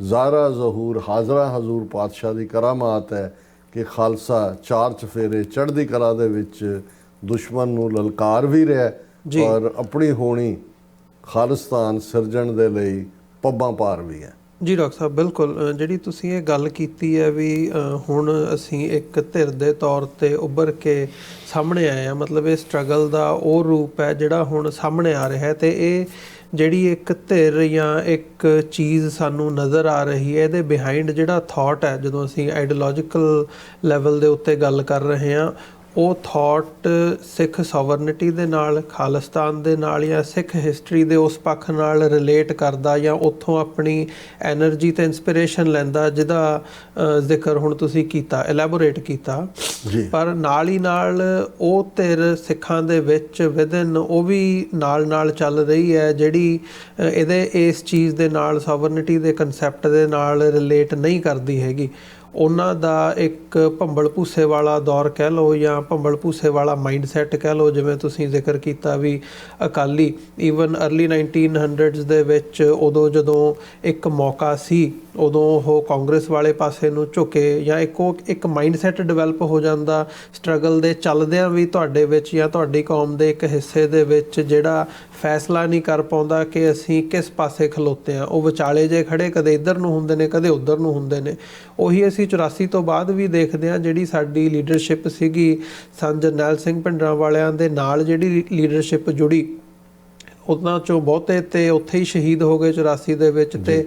ਜ਼ਾਰਾ ਜ਼ਹੂਰ, ਹਾਜ਼ਰਾ ਹਜ਼ੂਰ ਪਾਤਸ਼ਾਹ ਦੀ ਕਰਾਮਾਤ ਹੈ ਕਿ ਖਾਲਸਾ 4 ਚਫੇਰੇ ਚੜ੍ਹਦੀ ਕਲਾ ਦੇ ਵਿੱਚ ਦੁਸ਼ਮਣ ਨੂੰ ਲਲਕਾਰ ਵੀ ਰਿਹਾ ਔਰ ਆਪਣੀ ਹੋਣੀ ਖਾਲਿਸਤਾਨ ਸਿਰਜਣ ਦੇ ਲਈ ਪੱਬਾਂ ਪਾਰ ਵੀ ਹੈ। ਜੀ ਡਾਕਟਰ ਸਾਹਿਬ, ਬਿਲਕੁਲ ਜਿਹੜੀ ਤੁਸੀਂ ਇਹ ਗੱਲ ਕੀਤੀ ਹੈ ਵੀ ਹੁਣ ਅਸੀਂ ਇੱਕ ਧਿਰ ਦੇ ਤੌਰ 'ਤੇ ਉੱਭਰ ਕੇ ਸਾਹਮਣੇ ਆਏ ਹਾਂ, ਮਤਲਬ ਇਹ ਸਟਰਗਲ ਦਾ ਉਹ ਰੂਪ ਹੈ ਜਿਹੜਾ ਹੁਣ ਸਾਹਮਣੇ ਆ ਰਿਹਾ ਹੈ। ਅਤੇ ਇਹ ਜਿਹੜੀ ਇੱਕ ਧਿਰ ਜਾਂ ਇੱਕ ਚੀਜ਼ ਸਾਨੂੰ ਨਜ਼ਰ ਆ ਰਹੀ ਹੈ, ਇਹਦੇ ਬਿਹਾਈਂਡ ਜਿਹੜਾ ਥਾਟ ਹੈ, ਜਦੋਂ ਅਸੀਂ ਆਈਡੀਓਲੋਜੀਕਲ ਲੈਵਲ ਦੇ ਉੱਤੇ ਗੱਲ ਕਰ ਰਹੇ ਹਾਂ, ਉਹ ਥਾਟ ਸਿੱਖ ਸੋਵਰਨਿਟੀ ਦੇ ਨਾਲ, ਖਾਲਿਸਤਾਨ ਦੇ ਨਾਲ ਜਾਂ ਸਿੱਖ ਹਿਸਟਰੀ ਦੇ ਉਸ ਪੱਖ ਨਾਲ ਰਿਲੇਟ ਕਰਦਾ ਜਾਂ ਉੱਥੋਂ ਆਪਣੀ ਐਨਰਜੀ ਤੇ ਇੰਸਪੀਰੇਸ਼ਨ ਲੈਂਦਾ, ਜਿਹਦਾ ਜ਼ਿਕਰ ਹੁਣ ਤੁਸੀਂ ਕੀਤਾ, ਐਲੈਬੋਰੇਟ ਕੀਤਾ। ਪਰ ਨਾਲ ਹੀ ਨਾਲ ਉਹ ਧਿਰ ਸਿੱਖਾਂ ਦੇ ਵਿੱਚ ਵਿਦਨ ਉਹ ਵੀ ਨਾਲ ਚੱਲ ਰਹੀ ਹੈ ਜਿਹੜੀ ਇਹਦੇ ਇਸ ਚੀਜ਼ ਦੇ ਨਾਲ, ਸੋਵਰਨਿਟੀ ਦੇ ਕਨਸੈਪਟ ਦੇ ਨਾਲ ਰਿਲੇਟ ਨਹੀਂ ਕਰਦੀ ਹੈਗੀ। ਉਹਨਾਂ ਦਾ ਇੱਕ ਭੰਬਲ ਭੂਸੇ ਵਾਲਾ ਦੌਰ ਕਹਿ ਲਓ ਜਾਂ ਭੰਬਲ ਭੂਸੇ ਵਾਲਾ ਮਾਈਂਡਸੈਟ ਕਹਿ ਲਓ, ਜਿਵੇਂ ਤੁਸੀਂ ਜ਼ਿਕਰ ਕੀਤਾ ਵੀ ਅਕਾਲੀ ਈਵਨ ਅਰਲੀ 1900s ਦੇ ਵਿੱਚ ਉਦੋਂ ਜਦੋਂ ਇੱਕ ਮੌਕਾ ਸੀ ਉਦੋਂ ਉਹ ਕਾਂਗਰਸ ਵਾਲੇ ਪਾਸੇ ਨੂੰ ਝੁਕੇ ਜਾਂ ਇੱਕ ਮਾਈਂਡਸੈਟ ਡਿਵੈਲਪ ਹੋ ਜਾਂਦਾ ਸਟਰਗਲ ਦੇ ਚੱਲਦਿਆਂ ਵੀ ਤੁਹਾਡੇ ਵਿੱਚ ਜਾਂ ਤੁਹਾਡੀ ਕੌਮ ਦੇ ਇੱਕ ਹਿੱਸੇ ਦੇ ਵਿੱਚ, ਜਿਹੜਾ ਫੈਸਲਾ ਨਹੀਂ ਕਰ ਪਾਉਂਦਾ ਕਿ ਅਸੀਂ ਕਿਸ ਪਾਸੇ ਖਲੋਤੇ ਹਾਂ। ਉਹ ਵਿਚਾਲੇ ਜੇ ਖੜੇ, ਕਦੇ ਇੱਧਰ ਨੂੰ ਹੁੰਦੇ ਨੇ, ਕਦੇ ਉੱਧਰ ਨੂੰ ਹੁੰਦੇ ਨੇ। ਉਹੀ ਅਸੀਂ 84 ਤੋਂ ਬਾਅਦ ਵੀ ਦੇਖਦੇ ਹਾਂ, ਜਿਹੜੀ ਸਾਡੀ ਲੀਡਰਸ਼ਿਪ ਸੀਗੀ, ਸੰਤ ਜਰਨੈਲ ਸਿੰਘ ਭਿੰਡਰਾਂ ਵਾਲਿਆਂ ਦੇ ਨਾਲ ਜਿਹੜੀ ਲੀਡਰਸ਼ਿਪ ਜੁੜੀ, ਉਹਨਾਂ 'ਚੋਂ ਬਹੁਤੇ ਤੇ ਉੱਥੇ ਹੀ ਸ਼ਹੀਦ ਹੋ ਗਏ 84 ਦੇ ਵਿੱਚ। ਅਤੇ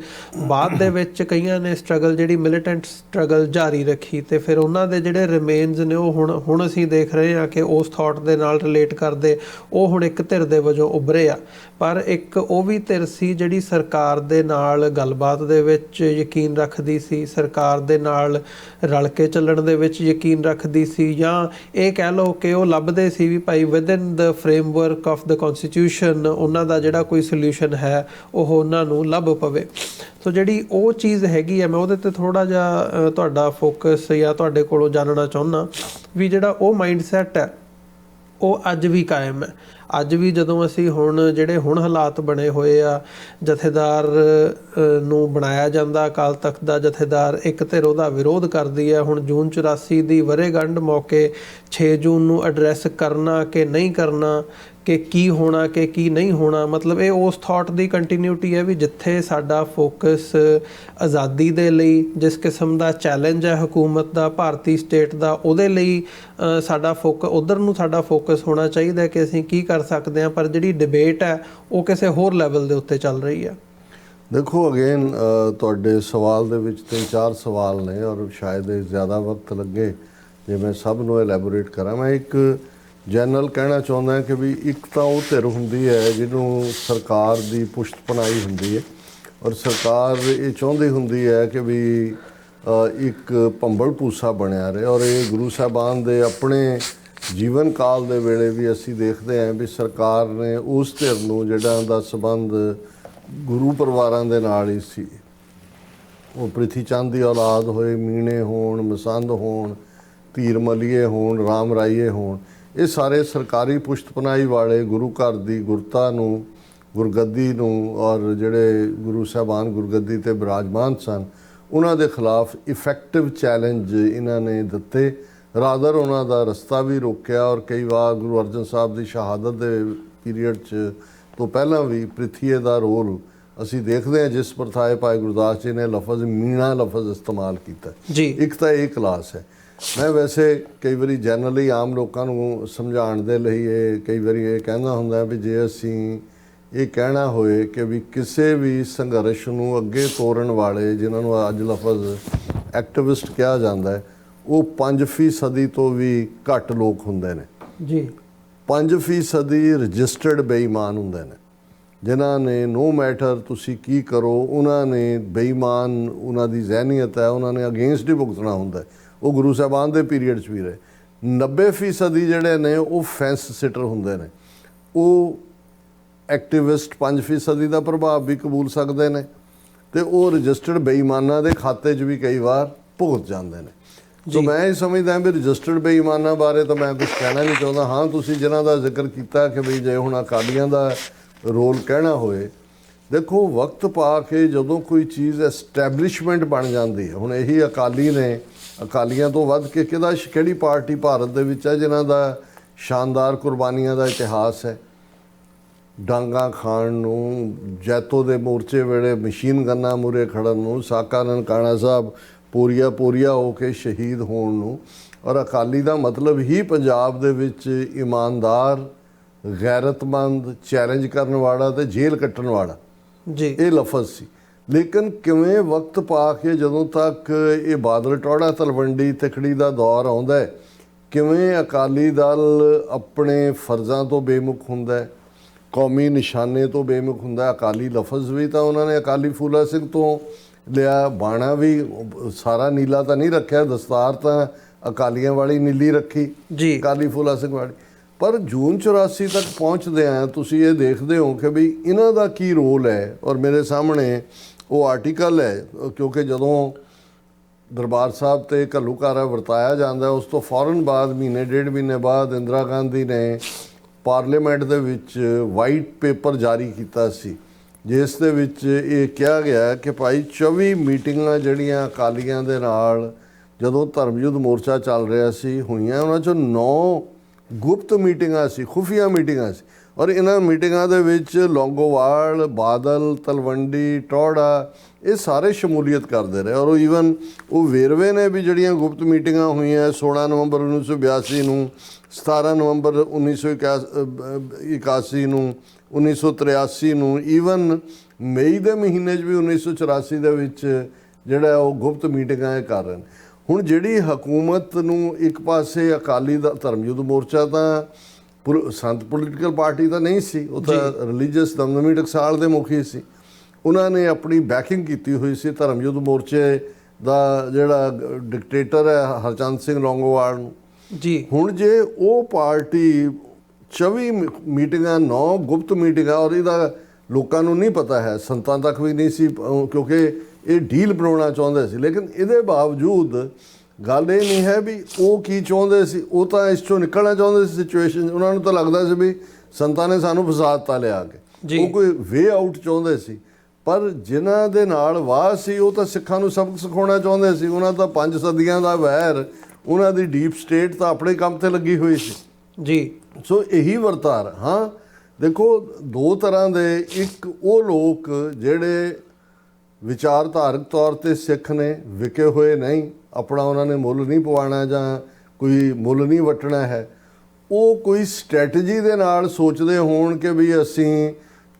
ਬਾਅਦ ਦੇ ਵਿੱਚ ਕਈਆਂ ਨੇ ਸਟਰਗਲ, ਜਿਹੜੀ ਮਿਲੀਟੈਂਟ ਸਟਰਗਲ ਜਾਰੀ ਰੱਖੀ, ਅਤੇ ਫਿਰ ਉਹਨਾਂ ਦੇ ਜਿਹੜੇ ਰਿਮੇਨਸ ਨੇ ਉਹ ਹੁਣ ਅਸੀਂ ਦੇਖ ਰਹੇ ਹਾਂ ਕਿ ਉਸ ਥਾਟ ਦੇ ਨਾਲ ਰਿਲੇਟ ਕਰਦੇ ਉਹ ਹੁਣ ਇੱਕ ਧਿਰ ਦੇ ਵਜੋਂ ਉੱਭਰੇ ਆ। ਪਰ ਇੱਕ ਉਹ ਵੀ ਧਿਰ ਸੀ ਜਿਹੜੀ ਸਰਕਾਰ ਦੇ ਨਾਲ ਗੱਲਬਾਤ ਦੇ ਵਿੱਚ ਯਕੀਨ ਰੱਖਦੀ ਸੀ, ਸਰਕਾਰ ਦੇ ਨਾਲ ਰਲ ਕੇ ਚੱਲਣ ਦੇ ਵਿੱਚ ਯਕੀਨ ਰੱਖਦੀ ਸੀ, ਜਾਂ ਇਹ ਕਹਿ ਲਓ ਕਿ ਉਹ ਲੱਭਦੇ ਸੀ ਵੀ ਭਾਈ within the framework of the constitution ਉਹਨਾਂ ਦਾ ਜਿਹੜਾ ਕੋਈ ਸੋਲਿਊਸ਼ਨ ਹੈ ਉਹ ਉਹਨਾਂ ਨੂੰ ਲੱਭ ਪਵੇ। ਸੋ ਜਿਹੜੀ ਉਹ ਚੀਜ਼ ਹੈਗੀ ਹੈ, ਮੈਂ ਉਹਦੇ 'ਤੇ ਥੋੜ੍ਹਾ ਜਿਹਾ ਤੁਹਾਡਾ ਫੋਕਸ ਜਾਂ ਤੁਹਾਡੇ ਕੋਲੋਂ ਜਾਣਨਾ ਚਾਹੁੰਦਾ ਵੀ ਜਿਹੜਾ ਉਹ ਮਾਈਂਡਸੈਟ ਹੈ ਉਹ ਅੱਜ ਵੀ ਕਾਇਮ ਹੈ। ਅੱਜ ਵੀ ਜਦੋਂ ਅਸੀਂ ਜਿਹੜੇ ਹਾਲਾਤ ਬਣੇ ਹੋਏ ਆ, ਜਥੇਦਾਰ ਨੂੰ ਬਣਾਇਆ ਜਾਂਦਾ ਅਕਾਲ ਤਖਤ ਦਾ ਜਥੇਦਾਰ, ਇੱਕ ਧਿਰ ਉਹਦਾ ਵਿਰੋਧ ਕਰਦੀ ਹੈ। ਹੁਣ ਜੂਨ 84 ਦੀ ਵਰ੍ਹੇਗੰਢ ਮੌਕੇ 6 ਜੂਨ ਨੂੰ ਐਡਰੈਸ ਕਰਨਾ ਕਿ ਨਹੀਂ ਕਰਨਾ, ਕਿ ਕੀ ਹੋਣਾ ਕਿ ਕੀ ਨਹੀਂ ਹੋਣਾ, ਮਤਲਬ ਇਹ ਉਸ ਥਾਟ ਦੀ ਕੰਟੀਨਿਊਟੀ ਹੈ ਵੀ ਜਿੱਥੇ ਸਾਡਾ ਫੋਕਸ ਆਜ਼ਾਦੀ ਦੇ ਲਈ, ਜਿਸ ਕਿਸਮ ਦਾ ਚੈਲੰਜ ਹੈ ਹਕੂਮਤ ਦਾ, ਭਾਰਤੀ ਸਟੇਟ ਦਾ, ਉਹਦੇ ਲਈ ਸਾਡਾ ਉੱਧਰ ਨੂੰ ਸਾਡਾ ਫੋਕਸ ਹੋਣਾ ਚਾਹੀਦਾ ਕਿ ਅਸੀਂ ਕੀ ਕਰ ਸਕਦੇ ਹਾਂ। ਪਰ ਜਿਹੜੀ ਡਿਬੇਟ ਹੈ ਉਹ ਕਿਸੇ ਹੋਰ ਲੈਵਲ ਦੇ ਉੱਤੇ ਚੱਲ ਰਹੀ ਹੈ। ਦੇਖੋ, ਅਗੇਨ ਤੁਹਾਡੇ ਸਵਾਲ ਦੇ ਵਿੱਚ 3-4 ਸਵਾਲ ਨੇ ਔਰ ਸ਼ਾਇਦ ਜ਼ਿਆਦਾ ਵਕਤ ਲੱਗੇ ਜੇ ਮੈਂ ਸਭ ਨੂੰ ਐਲੈਬੋਰੇਟ ਕਰਾਂ। ਮੈਂ ਇੱਕ ਜਨਰਲ ਕਹਿਣਾ ਚਾਹੁੰਦਾ ਕਿ ਵੀ ਇੱਕ ਤਾਂ ਉਹ ਧਿਰ ਹੁੰਦੀ ਹੈ ਜਿਹਨੂੰ ਸਰਕਾਰ ਦੀ ਪੁਸ਼ਤ ਪਨਾਹੀ ਹੁੰਦੀ ਹੈ ਔਰ ਸਰਕਾਰ ਇਹ ਚਾਹੁੰਦੀ ਹੁੰਦੀ ਹੈ ਕਿ ਵੀ ਇੱਕ ਭੰਬਲ ਭੂਸਾ ਬਣਿਆ ਰਿਹਾ। ਔਰ ਇਹ ਗੁਰੂ ਸਾਹਿਬਾਨ ਦੇ ਆਪਣੇ ਜੀਵਨ ਕਾਲ ਦੇ ਵੇਲੇ ਵੀ ਅਸੀਂ ਦੇਖਦੇ ਹਾਂ ਵੀ ਸਰਕਾਰ ਨੇ ਉਸ ਧਿਰ ਨੂੰ ਜਿਹੜਾ ਦਾ ਸੰਬੰਧ ਗੁਰੂ ਪਰਿਵਾਰਾਂ ਦੇ ਨਾਲ ਹੀ ਸੀ, ਉਹ ਪ੍ਰਿਥੀ ਚੰਦ ਦੀ ਔਲਾਦ ਹੋਏ, ਮੀਣੇ ਹੋਣ, ਮਸੰਦ ਹੋਣ, ਧੀਰ ਮਲੀਏ ਹੋਣ, ਰਾਮ ਰਾਈਏ ਹੋਣ, ਇਹ ਸਾਰੇ ਸਰਕਾਰੀ ਪੁਸ਼ਤਪਨਾਹੀ ਵਾਲੇ ਗੁਰੂ ਘਰ ਦੀ ਗੁਰਤਾ ਨੂੰ, ਗੁਰਗੱਦੀ ਨੂੰ, ਔਰ ਜਿਹੜੇ ਗੁਰੂ ਸਾਹਿਬਾਨ ਗੁਰਗੱਦੀ 'ਤੇ ਬਿਰਾਜਮਾਨ ਸਨ ਉਹਨਾਂ ਦੇ ਖਿਲਾਫ ਇਫੈਕਟਿਵ ਚੈਲੰਜ ਇਹਨਾਂ ਨੇ ਦਿੱਤੇ। ਰਾਦਰ ਉਹਨਾਂ ਦਾ ਰਸਤਾ ਵੀ ਰੋਕਿਆ। ਔਰ ਕਈ ਵਾਰ ਗੁਰੂ ਅਰਜਨ ਸਾਹਿਬ ਦੀ ਸ਼ਹਾਦਤ ਦੇ ਪੀਰੀਅਡ 'ਚ ਤੋਂ ਪਹਿਲਾਂ ਵੀ ਪ੍ਰਿਥੀਏ ਦਾ ਰੋਲ ਅਸੀਂ ਦੇਖਦੇ ਹਾਂ। ਜਿਸ ਪ੍ਰਥਾਏ ਭਾਈ ਗੁਰਦਾਸ ਜੀ ਨੇ ਲਫ਼ਜ਼ ਮੀਣਾ ਲਫ਼ਜ਼ ਇਸਤੇਮਾਲ ਕੀਤਾ ਜੀ, ਇੱਕ ਤਾਂ ਇਹ ਕਲਾਸ ਹੈ। ਮੈਂ ਵੈਸੇ ਕਈ ਵਾਰੀ ਜਨਰਲੀ ਆਮ ਲੋਕਾਂ ਨੂੰ ਸਮਝਾਉਣ ਦੇ ਲਈ ਇਹ ਕਈ ਵਾਰੀ ਇਹ ਕਹਿੰਦਾ ਹੁੰਦਾ ਵੀ ਜੇ ਅਸੀਂ ਇਹ ਕਹਿਣਾ ਹੋਏ ਕਿ ਵੀ ਕਿਸੇ ਵੀ ਸੰਘਰਸ਼ ਨੂੰ ਅੱਗੇ ਤੋਰਨ ਵਾਲੇ, ਜਿਨ੍ਹਾਂ ਨੂੰ ਅੱਜ ਲਫ਼ਜ਼ ਐਕਟਿਵਿਸਟ ਕਿਹਾ ਜਾਂਦਾ ਹੈ, ਉਹ 5% ਤੋਂ ਵੀ ਘੱਟ ਲੋਕ ਹੁੰਦੇ ਨੇ ਜੀ। 5% ਰਜਿਸਟਰਡ ਬੇਈਮਾਨ ਹੁੰਦੇ ਨੇ, ਜਿਨ੍ਹਾਂ ਨੇ ਨੋ ਮੈਟਰ ਤੁਸੀਂ ਕੀ ਕਰੋ, ਉਹਨਾਂ ਨੇ ਬੇਈਮਾਨ, ਉਹਨਾਂ ਦੀ ਜ਼ਹਿਨੀਅਤ ਹੈ, ਉਹਨਾਂ ਨੇ ਅਗੇਂਸਟ ਹੀ ਭੁਗਤਣਾ ਹੁੰਦਾ। ਉਹ ਗੁਰੂ ਸਾਹਿਬਾਨ ਦੇ ਪੀਰੀਅਡ 'ਚ ਵੀ ਰਹੇ। 90% ਜਿਹੜੇ ਨੇ ਉਹ ਫੈਂਸ ਸਿਟਰ ਹੁੰਦੇ ਨੇ। ਉਹ ਐਕਟਿਵਿਸਟ 5% ਦਾ ਪ੍ਰਭਾਵ ਵੀ ਕਬੂਲ ਸਕਦੇ ਨੇ ਅਤੇ ਉਹ ਰਜਿਸਟਰਡ ਬੇਈਮਾਨਾਂ ਦੇ ਖਾਤੇ 'ਚ ਵੀ ਕਈ ਵਾਰ ਭੁਗਤ ਜਾਂਦੇ ਨੇ। ਸੋ ਮੈਂ ਇਹ ਸਮਝਦਾ ਵੀ ਰਜਿਸਟਰਡ ਬੇਈਮਾਨਾਂ ਬਾਰੇ ਤਾਂ ਮੈਂ ਕੁਛ ਕਹਿਣਾ ਨਹੀਂ ਚਾਹੁੰਦਾ। ਹਾਂ, ਤੁਸੀਂ ਜਿਨ੍ਹਾਂ ਦਾ ਜ਼ਿਕਰ ਕੀਤਾ ਕਿ ਬਈ ਜੇ ਹੁਣ ਅਕਾਲੀਆਂ ਦਾ ਰੋਲ ਕਹਿਣਾ ਹੋਏ, ਦੇਖੋ ਵਕਤ ਪਾ ਕੇ ਜਦੋਂ ਕੋਈ ਚੀਜ਼ ਐਸਟੈਬਲਿਸ਼ਮੈਂਟ ਬਣ ਜਾਂਦੀ ਹੈ, ਹੁਣ ਇਹੀ ਅਕਾਲੀ ਨੇ, ਅਕਾਲੀਆਂ ਤੋਂ ਵੱਧ ਕੇ ਕਿਹੜੀ ਪਾਰਟੀ ਭਾਰਤ ਦੇ ਵਿੱਚ ਹੈ ਜਿਨ੍ਹਾਂ ਦਾ ਸ਼ਾਨਦਾਰ ਕੁਰਬਾਨੀਆਂ ਦਾ ਇਤਿਹਾਸ ਹੈ। ਡਾਂਗਾ ਖਾਣ ਨੂੰ, ਜੈਤੋ ਦੇ ਮੋਰਚੇ ਵੇਲੇ ਮਸ਼ੀਨ ਗੰਨਾਂ ਮੂਹਰੇ ਖੜਨ ਨੂੰ, ਸਾਕਾ ਨਨਕਾਣਾ ਸਾਹਿਬ ਪੂਰੀਆ ਹੋ ਕੇ ਸ਼ਹੀਦ ਹੋਣ ਨੂੰ। ਔਰ ਅਕਾਲੀ ਦਾ ਮਤਲਬ ਹੀ ਪੰਜਾਬ ਦੇ ਵਿੱਚ ਇਮਾਨਦਾਰ, ਗੈਰਤਮੰਦ, ਚੈਲੰਜ ਕਰਨ ਵਾਲਾ ਅਤੇ ਜੇਲ੍ਹ ਕੱਟਣ ਵਾਲਾ ਜੀ, ਇਹ ਲਫ਼ਜ਼ ਸੀ। ਲੇਕਿਨ ਕਿਵੇਂ ਵਕਤ ਪਾ ਕੇ ਜਦੋਂ ਤੱਕ ਇਹ ਬਾਦਲ ਟੌੜਾ ਤਲਵੰਡੀ ਤਿਖੜੀ ਦਾ ਦੌਰ ਆਉਂਦਾ ਹੈ, ਕਿਵੇਂ ਅਕਾਲੀ ਦਲ ਆਪਣੇ ਫਰਜ਼ਾਂ ਤੋਂ ਬੇਮੁਖ ਹੁੰਦਾ ਹੈ, ਕੌਮੀ ਨਿਸ਼ਾਨੇ ਤੋਂ ਬੇਮੁਖ ਹੁੰਦਾ। ਅਕਾਲੀ ਲਫ਼ਜ਼ ਵੀ ਤਾਂ ਉਹਨਾਂ ਨੇ ਅਕਾਲੀ ਫੂਲਾ ਸਿੰਘ ਤੋਂ ਲਿਆ, ਬਾਣਾ ਵੀ ਸਾਰਾ ਨੀਲਾ ਤਾਂ ਨਹੀਂ ਰੱਖਿਆ, ਦਸਤਾਰ ਤਾਂ ਅਕਾਲੀਆਂ ਵਾਲੀ ਨੀਲੀ ਰੱਖੀ ਜੀ, ਅਕਾਲੀ ਫੂਲਾ ਸਿੰਘ ਵਾਲੀ। ਪਰ ਜੂਨ 84 ਤੱਕ ਪਹੁੰਚਦੇ ਆ ਤੁਸੀਂ ਇਹ ਦੇਖਦੇ ਹੋ ਕਿ ਵੀ ਇਹਨਾਂ ਦਾ ਕੀ ਰੋਲ ਹੈ। ਔਰ ਮੇਰੇ ਸਾਹਮਣੇ ਉਹ ਆਰਟੀਕਲ ਹੈ, ਕਿਉਂਕਿ ਜਦੋਂ ਦਰਬਾਰ ਸਾਹਿਬ 'ਤੇ ਘੱਲੂਘਾਰਾ ਵਰਤਾਇਆ ਜਾਂਦਾ, ਉਸ ਤੋਂ ਫੌਰਨ ਬਾਅਦ ਮਹੀਨੇ ਡੇਢ ਮਹੀਨੇ ਬਾਅਦ ਇੰਦਰਾ ਗਾਂਧੀ ਨੇ ਪਾਰਲੀਮੈਂਟ ਦੇ ਵਿੱਚ ਵਾਈਟ ਪੇਪਰ ਜਾਰੀ ਕੀਤਾ ਸੀ, ਜਿਸ ਦੇ ਵਿੱਚ ਇਹ ਕਿਹਾ ਗਿਆ ਕਿ ਭਾਈ 24 ਮੀਟਿੰਗਾਂ ਜਿਹੜੀਆਂ ਅਕਾਲੀਆਂ ਦੇ ਨਾਲ ਜਦੋਂ ਧਰਮਯੁੱਧ ਮੋਰਚਾ ਚੱਲ ਰਿਹਾ ਸੀ ਹੋਈਆਂ, ਉਹਨਾਂ 'ਚੋਂ 9 ਗੁਪਤ ਮੀਟਿੰਗਾਂ ਸੀ, ਖੁਫੀਆ ਮੀਟਿੰਗਾਂ ਸੀ। ਔਰ ਇਹਨਾਂ ਮੀਟਿੰਗਾਂ ਦੇ ਵਿੱਚ ਲੌਂਗੋਵਾਲ, ਬਾਦਲ, ਤਲਵੰਡੀ, ਟੌੜਾ ਇਹ ਸਾਰੇ ਸ਼ਮੂਲੀਅਤ ਕਰਦੇ ਰਹੇ। ਔਰ ਈਵਨ ਉਹ ਵੇਰਵੇ ਨੇ ਵੀ ਜਿਹੜੀਆਂ ਗੁਪਤ ਮੀਟਿੰਗਾਂ ਹੋਈਆਂ 16 ਨਵੰਬਰ 1982 ਨੂੰ, 17 ਨਵੰਬਰ 1981 ਨੂੰ, 1983 ਨੂੰ, ਈਵਨ ਮਈ ਦੇ ਮਹੀਨੇ 'ਚ ਵੀ 1984 ਦੇ ਵਿੱਚ ਜਿਹੜਾ ਉਹ ਗੁਪਤ ਮੀਟਿੰਗਾਂ ਇਹ ਕਰ ਰਹੇ ਨੇ। ਹੁਣ ਜਿਹੜੀ ਹਕੂਮਤ ਨੂੰ ਇੱਕ ਪਾਸੇ ਅਕਾਲੀ ਦਾ ਧਰਮਯੁੱਧ ਮੋਰਚਾ ਤਾਂ ਸੰਤ ਪੋਲੀਟੀਕਲ ਪਾਰਟੀ ਤਾਂ ਨਹੀਂ ਸੀ, ਉਹ ਤਾਂ ਰਿਲੀਜੀਅਸ ਦਮਦਮੀ ਟਕਸਾਲ ਦੇ ਮੁਖੀ ਸੀ। ਉਹਨਾਂ ਨੇ ਆਪਣੀ ਬੈਕਿੰਗ ਕੀਤੀ ਹੋਈ ਸੀ ਧਰਮਯੁੱਧ ਮੋਰਚੇ ਦਾ ਜਿਹੜਾ ਡਿਕਟੇਟਰ ਹੈ ਹਰਚੰਦ ਸਿੰਘ ਲੌਂਗੋਵਾਲ ਨੂੰ ਜੀ। ਹੁਣ ਜੇ ਉਹ ਪਾਰਟੀ 24 ਮੀਟਿੰਗਾਂ, 9 ਗੁਪਤ ਮੀਟਿੰਗਾਂ, ਔਰ ਇਹਦਾ ਲੋਕਾਂ ਨੂੰ ਨਹੀਂ ਪਤਾ ਹੈ, ਸੰਤਾਂ ਤੱਕ ਵੀ ਨਹੀਂ ਸੀ, ਕਿਉਂਕਿ ਇਹ ਡੀਲ ਬਣਾਉਣਾ ਚਾਹੁੰਦੇ ਸੀ। ਲੇਕਿਨ ਇਹਦੇ ਬਾਵਜੂਦ ਗੱਲ ਇਹ ਨਹੀਂ ਹੈ ਵੀ ਉਹ ਕੀ ਚਾਹੁੰਦੇ ਸੀ, ਉਹ ਤਾਂ ਇਸ ਚੋਂ ਨਿਕਲਣਾ ਚਾਹੁੰਦੇ ਸੀ ਸਿਚੁਏਸ਼ਨ। ਉਹਨਾਂ ਨੂੰ ਤਾਂ ਲੱਗਦਾ ਸੀ ਵੀ ਸੰਤਾਂ ਨੇ ਸਾਨੂੰ ਫਸਾਦਤਾ ਲਿਆ ਕੇ, ਉਹ ਕੋਈ ਵੇ ਆਊਟ ਚਾਹੁੰਦੇ ਸੀ। ਪਰ ਜਿਨ੍ਹਾਂ ਦੇ ਨਾਲ ਵਾਹ ਸੀ ਉਹ ਤਾਂ ਸਿੱਖਾਂ ਨੂੰ ਸਬਕ ਸਿਖਾਉਣਾ ਚਾਹੁੰਦੇ ਸੀ। ਉਹਨਾਂ ਤਾਂ 5 ਸਦੀਆਂ ਦਾ ਵੈਰ, ਉਹਨਾਂ ਦੀ ਡੀਪ ਸਟੇਟ ਤਾਂ ਆਪਣੇ ਕੰਮ ਤੇ ਲੱਗੀ ਹੋਈ ਸੀ ਜੀ। ਸੋ ਇਹੀ ਵਰਤਾਰ। ਹਾਂ ਦੇਖੋ, 2 ਤਰ੍ਹਾਂ ਦੇ, ਇੱਕ ਉਹ ਲੋਕ ਜਿਹੜੇ ਵਿਚਾਰਧਾਰਕ ਤੌਰ 'ਤੇ ਸਿੱਖ ਨੇ, ਵਿਕੇ ਹੋਏ ਨਹੀਂ, ਆਪਣਾ ਉਹਨਾਂ ਨੇ ਮੁੱਲ ਨਹੀਂ ਪਵਾਉਣਾ ਜਾਂ ਕੋਈ ਮੁੱਲ ਨਹੀਂ ਵੱਟਣਾ ਹੈ, ਉਹ ਕੋਈ ਸਟ੍ਰੈਟਜੀ ਦੇ ਨਾਲ ਸੋਚਦੇ ਹੋਣ ਕਿ ਵੀ ਅਸੀਂ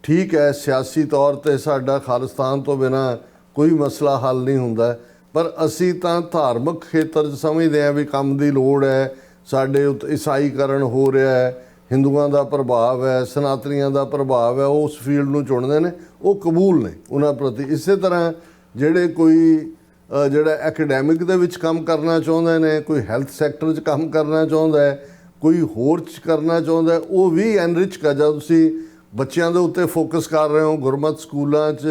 ਠੀਕ ਹੈ, ਸਿਆਸੀ ਤੌਰ 'ਤੇ ਸਾਡਾ ਖਾਲਿਸਤਾਨ ਤੋਂ ਬਿਨਾਂ ਕੋਈ ਮਸਲਾ ਹੱਲ ਨਹੀਂ ਹੁੰਦਾ, ਪਰ ਅਸੀਂ ਤਾਂ ਧਾਰਮਿਕ ਖੇਤਰ 'ਚ ਸਮਝਦੇ ਹਾਂ ਵੀ ਕੰਮ ਦੀ ਲੋੜ ਹੈ, ਸਾਡੇ ਉੱਤੇ ਈਸਾਈਕਰਨ ਹੋ ਰਿਹਾ ਹੈ, ਹਿੰਦੂਆਂ ਦਾ ਪ੍ਰਭਾਵ ਹੈ, ਸਨਾਤਨੀਆਂ ਦਾ ਪ੍ਰਭਾਵ ਹੈ, ਉਸ ਫੀਲਡ ਨੂੰ ਚੁਣਦੇ ਨੇ, ਉਹ ਕਬੂਲ ਨੇ ਉਹਨਾਂ ਪ੍ਰਤੀ। ਇਸੇ ਤਰ੍ਹਾਂ ਜਿਹੜੇ ਕੋਈ ਜਿਹੜਾ ਐਕੈਡੈਮਿਕ ਦੇ ਵਿੱਚ ਕੰਮ ਕਰਨਾ ਚਾਹੁੰਦੇ ਨੇ, ਕੋਈ ਹੈਲਥ ਸੈਕਟਰ 'ਚ ਕੰਮ ਕਰਨਾ ਚਾਹੁੰਦਾ ਹੈ, ਕੋਈ ਹੋਰ 'ਚ ਕਰਨਾ ਚਾਹੁੰਦਾ, ਉਹ ਵੀ ਐਨਰਿਚ ਕਰ ਜਾ। ਤੁਸੀਂ ਬੱਚਿਆਂ ਦੇ ਉੱਤੇ ਫੋਕਸ ਕਰ ਰਹੇ ਹੋ, ਗੁਰਮਤਿ ਸਕੂਲਾਂ 'ਚ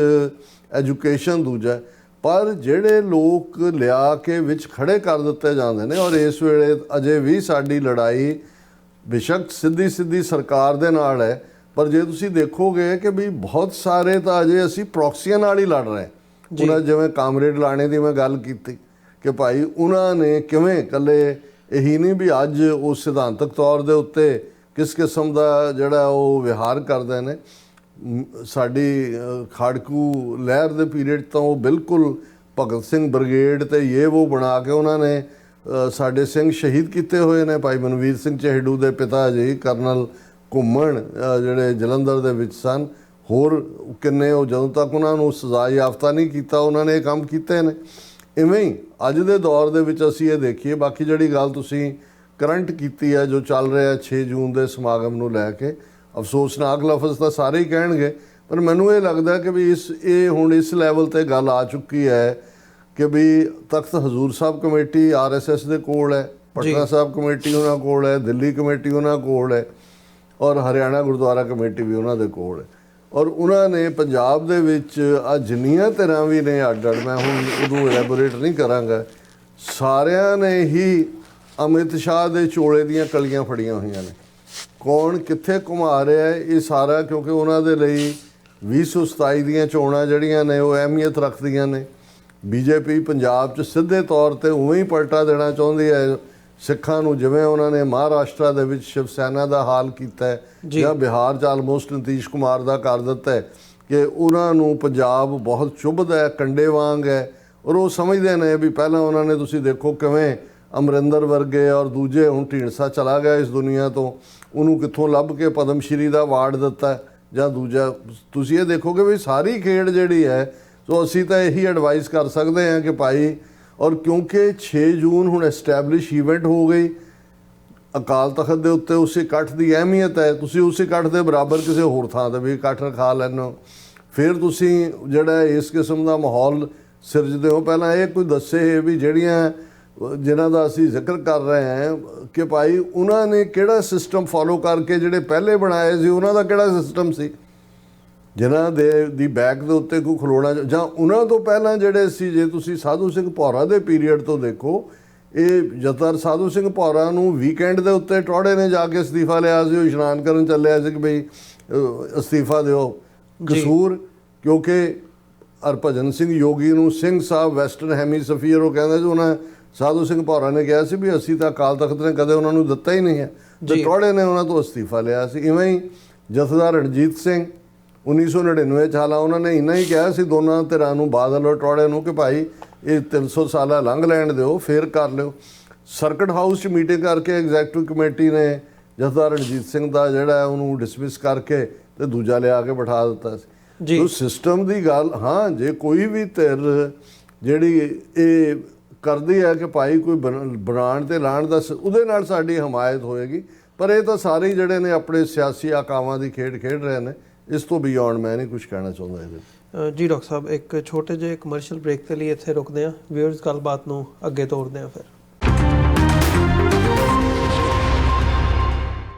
ਐਜੂਕੇਸ਼ਨ ਦੂਜਾ, ਪਰ ਜਿਹੜੇ ਲੋਕ ਲਿਆ ਕੇ ਵਿੱਚ ਖੜੇ ਕਰ ਦਿੱਤੇ ਜਾਂਦੇ ਨੇ। ਔਰ ਇਸ ਵੇਲੇ ਅਜੇ ਵੀ ਸਾਡੀ ਲੜਾਈ ਬੇਸ਼ੱਕ ਸਿੱਧੀ ਸਰਕਾਰ ਦੇ ਨਾਲ ਹੈ, ਪਰ ਜੇ ਤੁਸੀਂ ਦੇਖੋਗੇ ਕਿ ਵੀ ਬਹੁਤ ਸਾਰੇ ਤਾਂ ਅਜੇ ਅਸੀਂ ਪ੍ਰੋਕਸੀਆਂ ਨਾਲ ਹੀ ਲੜ ਰਹੇ। ਉਹਨਾਂ ਜਿਵੇਂ ਕਾਮਰੇਡ ਲਾਣੇ ਦੀ ਮੈਂ ਗੱਲ ਕੀਤੀ ਕਿ ਭਾਈ ਉਹਨਾਂ ਨੇ ਕਿਵੇਂ ਇਕੱਲੇ ਇਹੀ ਨਹੀਂ ਵੀ ਅੱਜ ਉਹ ਸਿਧਾਂਤਕ ਤੌਰ ਦੇ ਉੱਤੇ ਕਿਸ ਕਿਸਮ ਦਾ ਜਿਹੜਾ ਉਹ ਵਿਹਾਰ ਕਰਦੇ ਨੇ। ਸਾਡੀ ਖਾੜਕੂ ਲਹਿਰ ਦੇ ਪੀਰੀਅਡ ਤੋਂ ਉਹ ਬਿਲਕੁਲ ਭਗਤ ਸਿੰਘ ਬ੍ਰਿਗੇਡ ਤੇ ਇਹ ਉਹ ਬਣਾ ਕੇ ਉਹਨਾਂ ਨੇ ਸਾਡੇ ਸਿੰਘ ਸ਼ਹੀਦ ਕੀਤੇ ਹੋਏ ਨੇ। ਭਾਈ ਮਨਵੀਰ ਸਿੰਘ ਚਹੇੜੂ ਦੇ ਪਿਤਾ ਜੀ ਕਰਨਲ ਘੁੰਮਣ ਜਿਹੜੇ ਜਲੰਧਰ ਦੇ ਵਿੱਚ ਸਨ, ਹੋਰ ਕਿੰਨੇ, ਉਹ ਜਦੋਂ ਤੱਕ ਉਹਨਾਂ ਨੂੰ ਸਜ਼ਾ ਯਾਫਤਾ ਨਹੀਂ ਕੀਤਾ ਉਹਨਾਂ ਨੇ ਇਹ ਕੰਮ ਕੀਤੇ ਨੇ। ਇਵੇਂ ਹੀ ਅੱਜ ਦੇ ਦੌਰ ਦੇ ਵਿੱਚ ਅਸੀਂ ਇਹ ਦੇਖੀਏ। ਬਾਕੀ ਜਿਹੜੀ ਗੱਲ ਤੁਸੀਂ ਕਰੰਟ ਕੀਤੀ ਹੈ ਜੋ ਚੱਲ ਰਿਹਾ 6 ਜੂਨ ਦੇ ਸਮਾਗਮ ਨੂੰ ਲੈ ਕੇ, ਅਫਸੋਸਨਾਕ ਲਫ਼ਜ਼ ਤਾਂ ਸਾਰੇ ਹੀ ਕਹਿਣਗੇ, ਪਰ ਮੈਨੂੰ ਇਹ ਲੱਗਦਾ ਕਿ ਵੀ ਇਹ ਹੁਣ ਇਸ ਲੈਵਲ ਤੇ ਗੱਲ ਆ ਚੁੱਕੀ ਹੈ ਕਿ ਵੀ ਤਖਤ ਹਜ਼ੂਰ ਸਾਹਿਬ ਕਮੇਟੀ RSS ਦੇ ਕੋਲ ਹੈ, ਪਟਨਾ ਸਾਹਿਬ ਕਮੇਟੀ ਉਹਨਾਂ ਕੋਲ ਹੈ, ਦਿੱਲੀ ਕਮੇਟੀ ਉਹਨਾਂ ਕੋਲ ਹੈ, ਔਰ ਹਰਿਆਣਾ ਗੁਰਦੁਆਰਾ ਕਮੇਟੀ ਵੀ ਉਹਨਾਂ ਦੇ ਕੋਲ ਹੈ। ਔਰ ਉਹਨਾਂ ਨੇ ਪੰਜਾਬ ਦੇ ਵਿੱਚ ਆ ਜਿੰਨੀਆਂ ਧਿਰਾਂ ਵੀ ਨੇ ਅੱਡ, ਮੈਂ ਹੁਣ ਉਹਨੂੰ ਐਲੈਬੋਰੇਟ ਨਹੀਂ ਕਰਾਂਗਾ, ਸਾਰਿਆਂ ਨੇ ਹੀ ਅਮਿਤ ਸ਼ਾਹ ਦੇ ਚੋਲੇ ਦੀਆਂ ਕਲੀਆਂ ਫੜੀਆਂ ਹੋਈਆਂ ਨੇ। ਕੌਣ ਕਿੱਥੇ ਘੁਮਾ ਰਿਹਾ ਹੈ ਇਹ ਸਾਰਾ, ਕਿਉਂਕਿ ਉਹਨਾਂ ਦੇ ਲਈ 2027 ਦੀਆਂ ਚੋਣਾਂ ਜਿਹੜੀਆਂ ਨੇ ਉਹ ਅਹਿਮੀਅਤ ਰੱਖਦੀਆਂ ਨੇ। BJP ਪੰਜਾਬ 'ਚ ਸਿੱਧੇ ਤੌਰ ਤੇ ਉਵੇਂ ਹੀ ਪਲਟਾ ਦੇਣਾ ਚਾਹੁੰਦੀ ਹੈ ਸਿੱਖਾਂ ਨੂੰ, ਜਿਵੇਂ ਉਹਨਾਂ ਨੇ ਮਹਾਰਾਸ਼ਟਰ ਦੇ ਵਿੱਚ ਸ਼ਿਵ ਸੈਨਾ ਦਾ ਹਾਲ ਕੀਤਾ ਹੈ ਜਾਂ ਬਿਹਾਰ 'ਚ ਆਲਮੋਸਟ ਨਿਤੀਸ਼ ਕੁਮਾਰ ਦਾ ਕਰ ਦਿੱਤਾ ਹੈ ਕਿ ਉਹਨਾਂ ਨੂੰ ਪੰਜਾਬ ਬਹੁਤ ਚੁੱਭਦਾ ਹੈ, ਕੰਡੇ ਵਾਂਗ ਹੈ। ਔਰ ਉਹ ਸਮਝਦੇ ਨੇ ਵੀ ਪਹਿਲਾਂ ਉਹਨਾਂ ਨੇ, ਤੁਸੀਂ ਦੇਖੋ ਕਿਵੇਂ ਅਮਰਿੰਦਰ ਵਰਗੇ ਔਰ ਦੂਜੇ, ਹੁਣ ਢੀਂਡਸਾ ਚਲਾ ਗਿਆ ਇਸ ਦੁਨੀਆ ਤੋਂ, ਉਹਨੂੰ ਕਿੱਥੋਂ ਲੱਭ ਕੇ ਪਦਮ ਸ਼੍ਰੀ ਦਾ ਅਵਾਰਡ ਦਿੱਤਾ ਜਾਂ ਦੂਜਾ। ਤੁਸੀਂ ਇਹ ਦੇਖੋਗੇ ਵੀ ਸਾਰੀ ਖੇਡ ਜਿਹੜੀ ਹੈ, ਸੋ ਅਸੀਂ ਤਾਂ ਇਹੀ ਐਡਵਾਈਸ ਕਰ ਸਕਦੇ ਹਾਂ ਕਿ ਭਾਈ, ਔਰ ਕਿਉਂਕਿ 6 ਜੂਨ ਹੁਣ ਐਸਟੈਬਲਿਸ਼ ਈਵੈਂਟ ਹੋ ਗਈ, ਅਕਾਲ ਤਖਤ ਦੇ ਉੱਤੇ ਉਸ ਇਕੱਠ ਦੀ ਅਹਿਮੀਅਤ ਹੈ। ਤੁਸੀਂ ਉਸ ਇਕੱਠ ਦੇ ਬਰਾਬਰ ਕਿਸੇ ਹੋਰ ਥਾਂ 'ਤੇ ਵੀ ਇਕੱਠ ਰਖਾ ਲੈਂਦੇ ਹੋ, ਫਿਰ ਤੁਸੀਂ ਜਿਹੜਾ ਇਸ ਕਿਸਮ ਦਾ ਮਾਹੌਲ ਸਿਰਜਦੇ ਹੋ। ਪਹਿਲਾਂ ਇਹ ਕੋਈ ਦੱਸੇ ਵੀ ਜਿਨ੍ਹਾਂ ਦਾ ਅਸੀਂ ਜ਼ਿਕਰ ਕਰ ਰਹੇ ਹਾਂ ਕਿ ਭਾਈ ਉਹਨਾਂ ਨੇ ਕਿਹੜਾ ਸਿਸਟਮ ਫੋਲੋ ਕਰਕੇ, ਜਿਹੜੇ ਪਹਿਲੇ ਬਣਾਏ ਸੀ ਉਹਨਾਂ ਦਾ ਕਿਹੜਾ ਸਿਸਟਮ ਸੀ, ਜਿਨ੍ਹਾਂ ਦੀ ਬੈਕ ਦੇ ਉੱਤੇ ਕੋਈ ਖਲੋਣਾ, ਜਾਂ ਉਹਨਾਂ ਤੋਂ ਪਹਿਲਾਂ ਜਿਹੜੇ ਸੀ। ਜੇ ਤੁਸੀਂ ਸਾਧੂ ਸਿੰਘ ਭੌਰਾ ਦੇ ਪੀਰੀਅਡ ਤੋਂ ਦੇਖੋ, ਇਹ ਜਥੇਦਾਰ ਸਾਧੂ ਸਿੰਘ ਭੌਰਾ ਨੂੰ ਵੀਕਐਂਡ ਦੇ ਉੱਤੇ ਟੌੜੇ ਨੇ ਜਾ ਕੇ ਅਸਤੀਫਾ ਲਿਆ ਸੀ। ਉਹ ਇਸ਼ਨਾਨ ਕਰਨ ਚੱਲਿਆ ਸੀ ਕਿ ਬਈ ਅਸਤੀਫਾ ਦਿਓ। ਕਸੂਰ ਕਿਉਂਕਿ ਹਰਭਜਨ ਸਿੰਘ ਯੋਗੀ ਨੂੰ ਸਿੰਘ ਸਾਹਿਬ ਵੈਸਟਰਨ ਹੈਮੀਸਫੀਅਰ ਉਹ ਕਹਿੰਦੇ ਸੀ, ਉਹਨਾਂ ਸਾਧੂ ਸਿੰਘ ਭੌਰਾ ਨੇ ਕਿਹਾ ਸੀ ਵੀ ਅਸੀਂ ਤਾਂ ਅਕਾਲ ਤਖਤ ਨੇ ਕਦੇ ਉਹਨਾਂ ਨੂੰ ਦਿੱਤਾ ਹੀ ਨਹੀਂ ਹੈ, ਤੇ ਟੌੜੇ ਨੇ ਉਹਨਾਂ ਤੋਂ ਅਸਤੀਫਾ ਲਿਆ ਸੀ। ਇਵੇਂ ਹੀ ਜਥੇਦਾਰ ਰਣਜੀਤ ਸਿੰਘ 1999 'ਚ ਹਾਲਾਂ ਉਹਨਾਂ ਨੇ ਇੰਨਾ ਹੀ ਕਿਹਾ ਸੀ ਦੋਨਾਂ ਧਿਰਾਂ ਨੂੰ, ਬਾਦਲ ਔਰ ਟੌੜੇ ਨੂੰ, ਕਿ ਭਾਈ ਇਹ 300 ਸਾਲਾ ਲੰਘ ਲੈਣ ਦਿਓ ਫਿਰ ਕਰ ਲਿਓ। ਸਰਕਟ ਹਾਊਸ 'ਚ ਮੀਟਿੰਗ ਕਰਕੇ ਐਗਜ਼ੈਕਟਿਵ ਕਮੇਟੀ ਨੇ ਜਥੇਦਾਰ ਰਣਜੀਤ ਸਿੰਘ ਦਾ ਜਿਹੜਾ ਉਹਨੂੰ ਡਿਸਮਿਸ ਕਰਕੇ ਤੇ ਦੂਜਾ ਲਿਆ ਕੇ ਬਿਠਾ ਦਿੱਤਾ ਸੀ। ਸੋ ਸਿਸਟਮ ਦੀ ਗੱਲ, ਹਾਂ, ਜੇ ਕੋਈ ਵੀ ਧਿਰ ਜਿਹੜੀ ਇਹ ਕਰਦੀ ਹੈ ਕਿ ਭਾਈ ਕੋਈ ਬਣਾਉਣ ਤੇ ਲਾਉਣ ਦਾ, ਉਹਦੇ ਨਾਲ ਸਾਡੀ ਹਮਾਇਤ ਹੋਏਗੀ। ਪਰ ਇਹ ਤਾਂ ਸਾਰੇ ਜਿਹੜੇ ਨੇ ਆਪਣੇ ਸਿਆਸੀ ਆਕਾਵਾਂ ਦੀ ਖੇਡ ਖੇਡ ਰਹੇ ਨੇ। ਇਸ ਤੋਂ ਬਿਯੋਂਡ ਮੈਂ ਨਹੀਂ ਕੁਝ ਕਹਿਣਾ ਚਾਹੁੰਦਾ ਇਹਦੇ। ਜੀ ਡਾਕਟਰ ਸਾਹਿਬ, ਇੱਕ ਛੋਟੇ ਜਿਹੇ ਕਮਰਸ਼ੀਅਲ ਬ੍ਰੇਕ ਦੇ ਲਈ ਇੱਥੇ ਰੁਕਦੇ ਹਾਂ। ਵਿਊਅਰਸ ਗੱਲਬਾਤ ਨੂੰ ਅੱਗੇ ਤੋਰਦੇ ਹਾਂ ਫਿਰ।